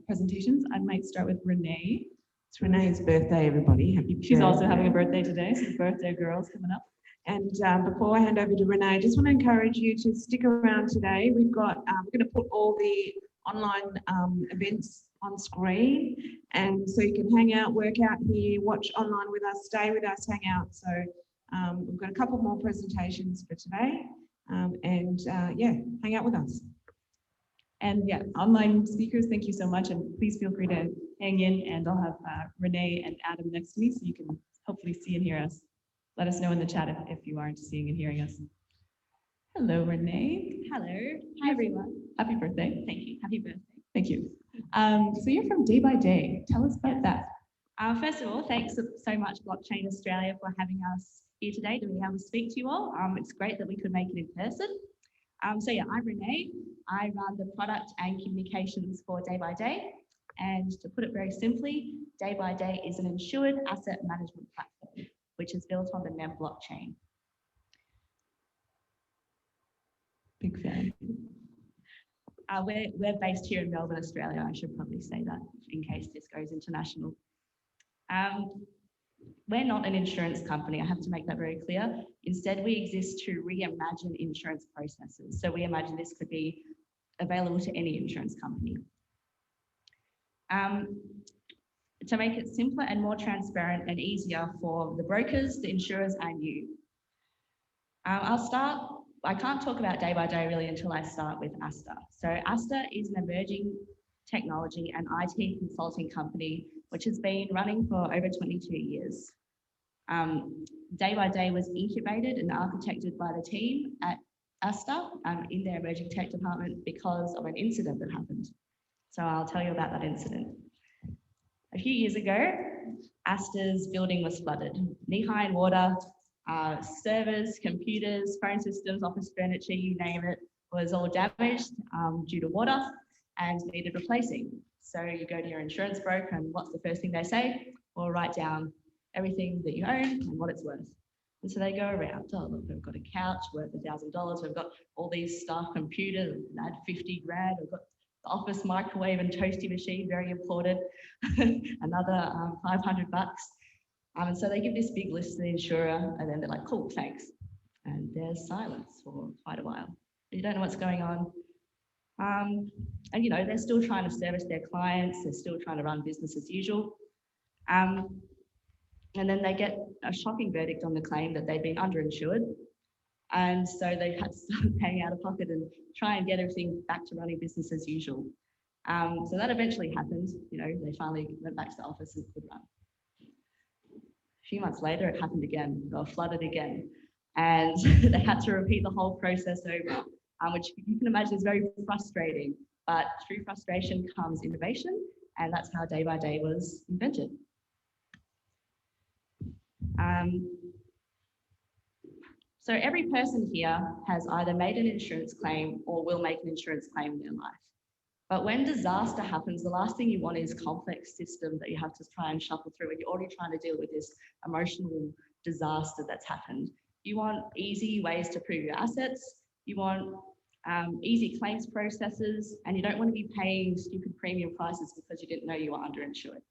presentations. I might start with Renee. It's Renee's birthday, everybody. Happy She's also birthday. having a birthday today, so birthday girl's coming up. And before I hand over to Renee, I just want to encourage you to stick around today. We've got, we're going to put all the online events on screen, and so you can hang out, work out here, watch online with us, stay with us, hang out. So we've got a couple more presentations for today, and yeah, hang out with us. And yeah, online speakers, thank you so much, and please feel free to hang in, and I'll have Renee and Adam next to me so you can hopefully see and hear us. Let us know in the chat if you aren't seeing and hearing us. Hello, Renee. Hello. Hi, everyone. Happy birthday. Thank you. Happy birthday. Thank you. So you're from Day by Day. Tell us about that. First of all, thanks so much, Blockchain Australia, for having us here today to be able to speak to you all. It's great that we could make it in person. So yeah, I'm Renee. I run the product and communications for Day by Day. And to put it very simply, Day by Day is an insured asset management platform, which is built on the NEM blockchain. Big fan. We're based here in Melbourne, Australia. I should probably say that in case this goes international. We're not an insurance company. I have to make that very clear. Instead, we exist to reimagine insurance processes. So we imagine this could be available to any insurance company. To make it simpler and more transparent and easier for the brokers, the insurers, and you. I can't talk about Day by Day really until I start with Asta. So Asta is an emerging technology and IT consulting company, which has been running for over 22 years. Day by Day was incubated and architected by the team at Asta in their emerging tech department because of an incident that happened. So I'll tell you about that incident. A few years ago, Asta's building was flooded, knee-high in water. Servers, computers, phone systems, office furniture, you name it, was all damaged due to water and needed replacing. So you go to your insurance broker and what's the first thing they say? Well, write down everything that you own and what it's worth. And so they go around, oh, look, we've got a couch worth $1,000. We've got all these staff computers, add 50 grand. We've got the office microwave and toasty machine, very important, another 500 bucks. And so they give this big list to the insurer, and then they're like, cool, thanks. And there's silence for quite a while. You don't know what's going on. And you know, they're still trying to service their clients. They're still trying to run business as usual. And then they get a shocking verdict on the claim that they've been underinsured. And so they had to start paying out of pocket and try and get everything back to running business as usual. So that eventually happened. You know, they finally went back to the office and could run. A few months later, it happened again. They were flooded again. And they had to repeat the whole process over, which you can imagine is very frustrating. But through frustration comes innovation, and that's how Day by Day was invented. So every person here has either made an insurance claim or will make an insurance claim in their life. But when disaster happens, the last thing you want is complex system that you have to try and shuffle through when you're already trying to deal with this emotional disaster that's happened. You want easy ways to prove your assets. You want easy claims processes, and you don't want to be paying stupid premium prices because you didn't know you were underinsured.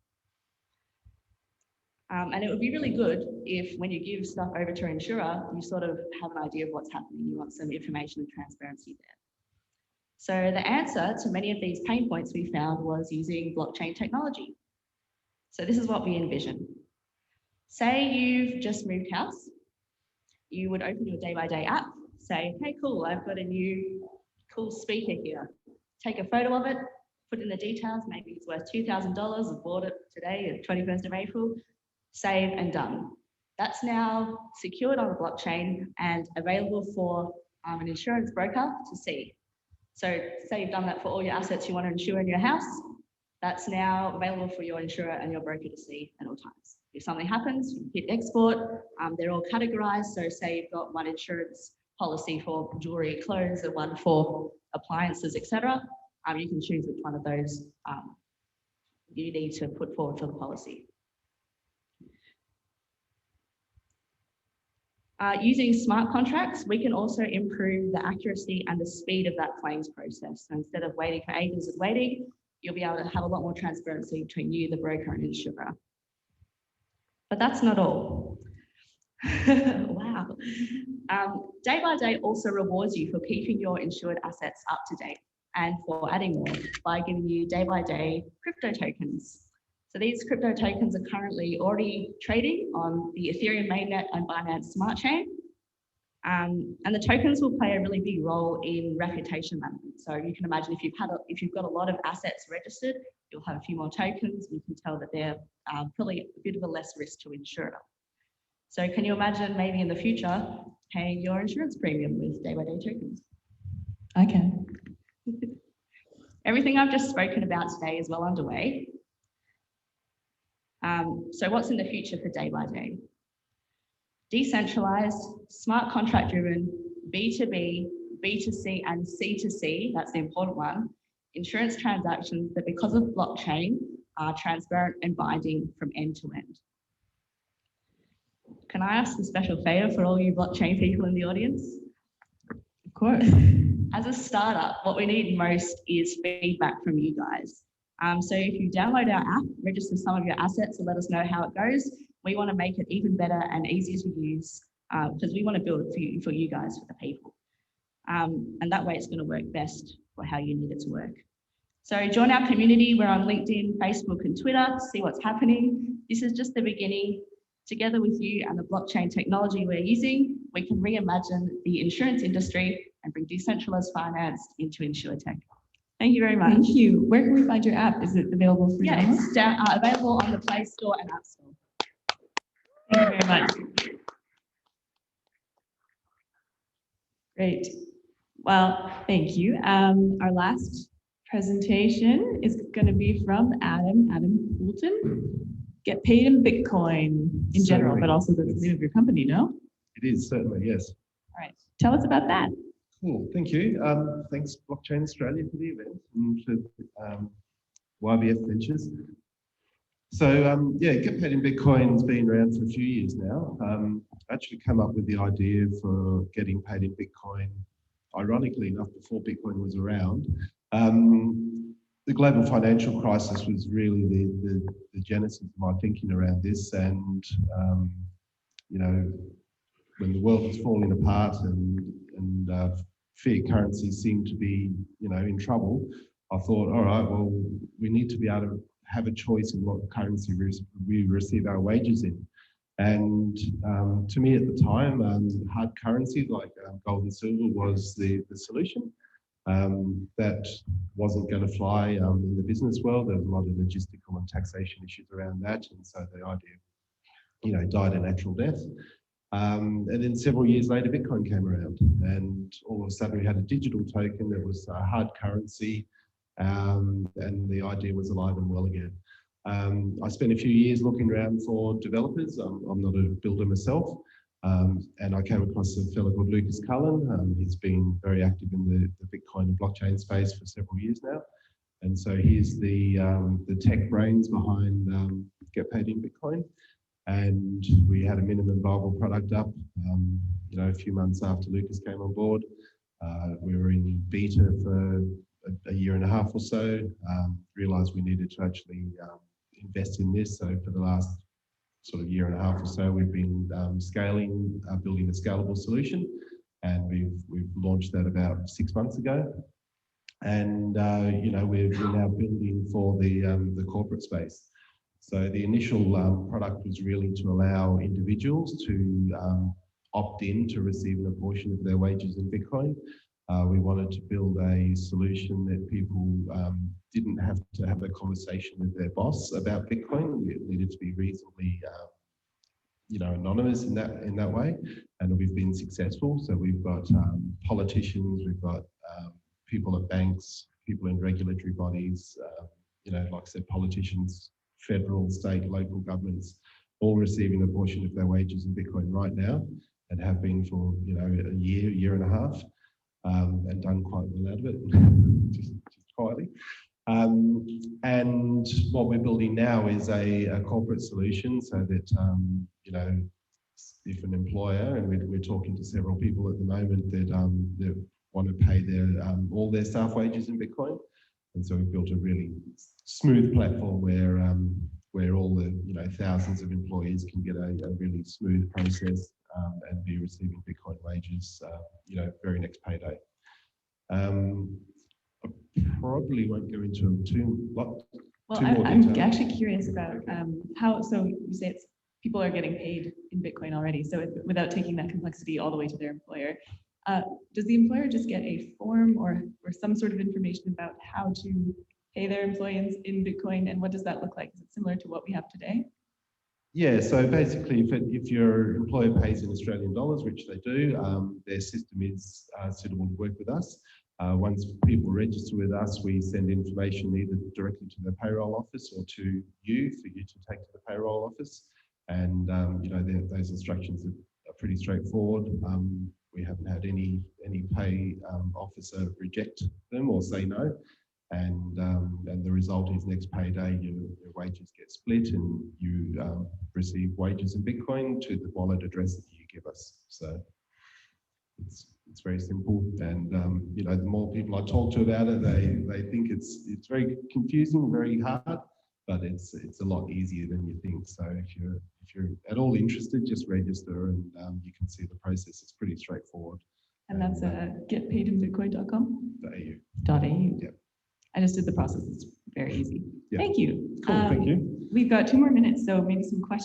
And it would be really good if when you give stuff over to an insurer, you sort of have an idea of what's happening. You want some information and transparency there. So the answer to many of these pain points we found was using blockchain technology. So this is what we envision. Say you've just moved house. You would open your Day by Day app, say, hey, cool, I've got a new cool speaker here. Take a photo of it, put in the details, maybe it's worth $2,000, I bought it today, 21st of April, save and done. That's now secured on the blockchain and available for an insurance broker to see. So say you've done that for all your assets you want to insure in your house, that's now available for your insurer and your broker to see at all times. If something happens, you hit export, they're all categorized. So say you've got one insurance policy for jewelry, clothes, and one for appliances, etc. You can choose which one of those you need to put forward for the policy. Using smart contracts, we can also improve the accuracy and the speed of that claims process. So instead of waiting for ages and waiting, you'll be able to have a lot more transparency between you, the broker, and insurer. But that's not all. Wow. Day by Day also rewards you for keeping your insured assets up to date and for adding more by giving you day by day crypto tokens. So these crypto tokens are currently already trading on the Ethereum mainnet and Binance Smart Chain. And the tokens will play a really big role in reputation management. So you can imagine if you've got a lot of assets registered, you'll have a few more tokens. You can tell that they're probably a bit of a less risk to insurer. So can you imagine maybe in the future paying your insurance premium with day by day tokens? I can. Everything I've just spoken about today is well underway. So what's in the future for day by day? Decentralized, smart contract driven, B2B, B2C and C2C, that's the important one, insurance transactions that because of blockchain are transparent and binding from end to end. Can I ask a special favor for all you blockchain people in the audience? Of course. As a startup, what we need most is feedback from you guys. So if you download our app, register some of your assets and let us know how it goes. We want to make it even better and easier to use because we want to build it for you guys, for the people. And that way it's going to work best for how you need it to work. So join our community. We're on LinkedIn, Facebook and Twitter to see what's happening. This is just the beginning. Together with you and the blockchain technology we're using, we can reimagine the insurance industry and bring decentralized finance into InsurTech. Thank you very much. Thank you. Where can we find your app? Is it available for Yeah, download? it's available on the Play Store and App Store. Thank you very much. Great. Well, thank you. Our last presentation is going to be from Adam Poulton. Get paid in Bitcoin in general, Certainly. but also the name of your company, no? It is certainly, yes. All right. Tell us about that. Cool, thank you. Thanks Blockchain Australia for the event and to YBF Ventures. So yeah, Get Paid in Bitcoin's been around for a few years now. I actually came up with the idea for getting paid in Bitcoin, ironically enough, before Bitcoin was around. The global financial crisis was really the genesis of my thinking around this, and you know, when the world was falling apart and fiat currencies seemed to be, you know, in trouble, I thought, all right, well, we need to be able to have a choice in what currency we receive our wages in. And to me at the time, hard currency like gold and silver was the solution. That wasn't going to fly in the business world. There was a lot of logistical and taxation issues around that, and so the idea, you know, died a natural death. And then several years later, Bitcoin came around, and all of a sudden we had a digital token that was a hard currency, and the idea was alive and well again. I spent a few years looking around for developers. I'm not a builder myself. And I came across a fellow called Callan. He's been very active in the Bitcoin and blockchain space for several years now. And so he's the tech brains behind Get Paid in Bitcoin. And we had a minimum viable product up, you know, a few months after Lucas came on board. We were in beta for a year and a half or so, realized we needed to actually invest in this. So for the last sort of year and a half or so, we've been scaling, building a scalable solution, and we've launched that about 6 months ago. And you know, we're now building for the corporate space. So the initial product was really to allow individuals to opt in to receiving a portion of their wages in Bitcoin. We wanted to build a solution that people didn't have to have a conversation with their boss about Bitcoin. It needed to be reasonably, anonymous in that way, and we've been successful. So we've got politicians, we've got people at banks, people in regulatory bodies, like I said, politicians, federal, state, local governments, all receiving a portion of their wages in Bitcoin right now, and have been for a year and a half. And done quite well out of it, just quietly. And what we're building now is a corporate solution so that, if an employer, and we're talking to several people at the moment that want to pay all their staff wages in Bitcoin. And so we've built a really smooth platform where all the thousands of employees can get a really smooth process and be receiving Bitcoin wages, very next payday. I probably won't go into too more I'm detail. actually curious about how, so you say people are getting paid in Bitcoin already, so without taking that complexity all the way to their employer, does the employer just get a form or some sort of information about how to pay their employees in Bitcoin, and what does that look like? Is it similar to what we have today? Yeah, so basically, if your employer pays in Australian dollars, which they do, their system is suitable to work with us. Once people register with us, we send information either directly to the payroll office or to you for you to take to the payroll office. And those instructions are pretty straightforward. We haven't had any pay officer reject them or say no. And the result is next payday, your wages get split and you receive wages in Bitcoin to the wallet address that you give us. So it's very simple. And the more people I talk to about it, they think it's very confusing, very hard, but it's a lot easier than you think. So if you're at all interested, just register and you can see the process. It's pretty straightforward. And that's getpaidinbitcoin.com? .au. Yeah. I just did the process. It's very easy. Yeah. Thank you. Cool, thank you. We've got 2 more minutes, so maybe some quick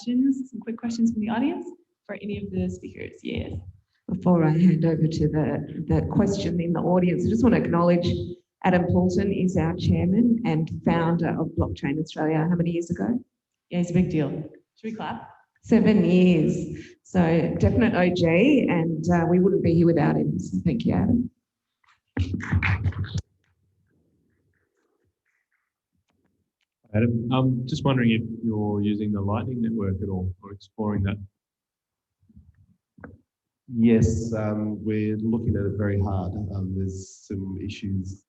questions from the audience for any of the speakers. Yes. Before I hand over to the question in the audience, I just want to acknowledge Adam Poulton is our chairman and founder of Blockchain Australia. How many years ago? Yeah, it's a big deal. Should we clap? 7 years. So definite OG, and we wouldn't be here without him. So thank you, Adam. Adam, I'm just wondering if you're using the Lightning Network at all or exploring that. Yes, we're looking at it very hard. There's some issues,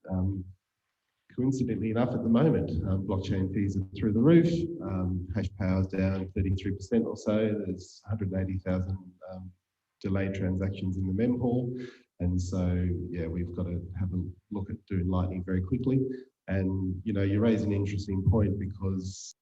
coincidentally enough, at the moment. Blockchain fees are through the roof. Hash power's down 33% or so. There's 180,000 delayed transactions in the mempool. And so, yeah, we've got to have a look at doing Lightning very quickly. And, you raise an interesting point because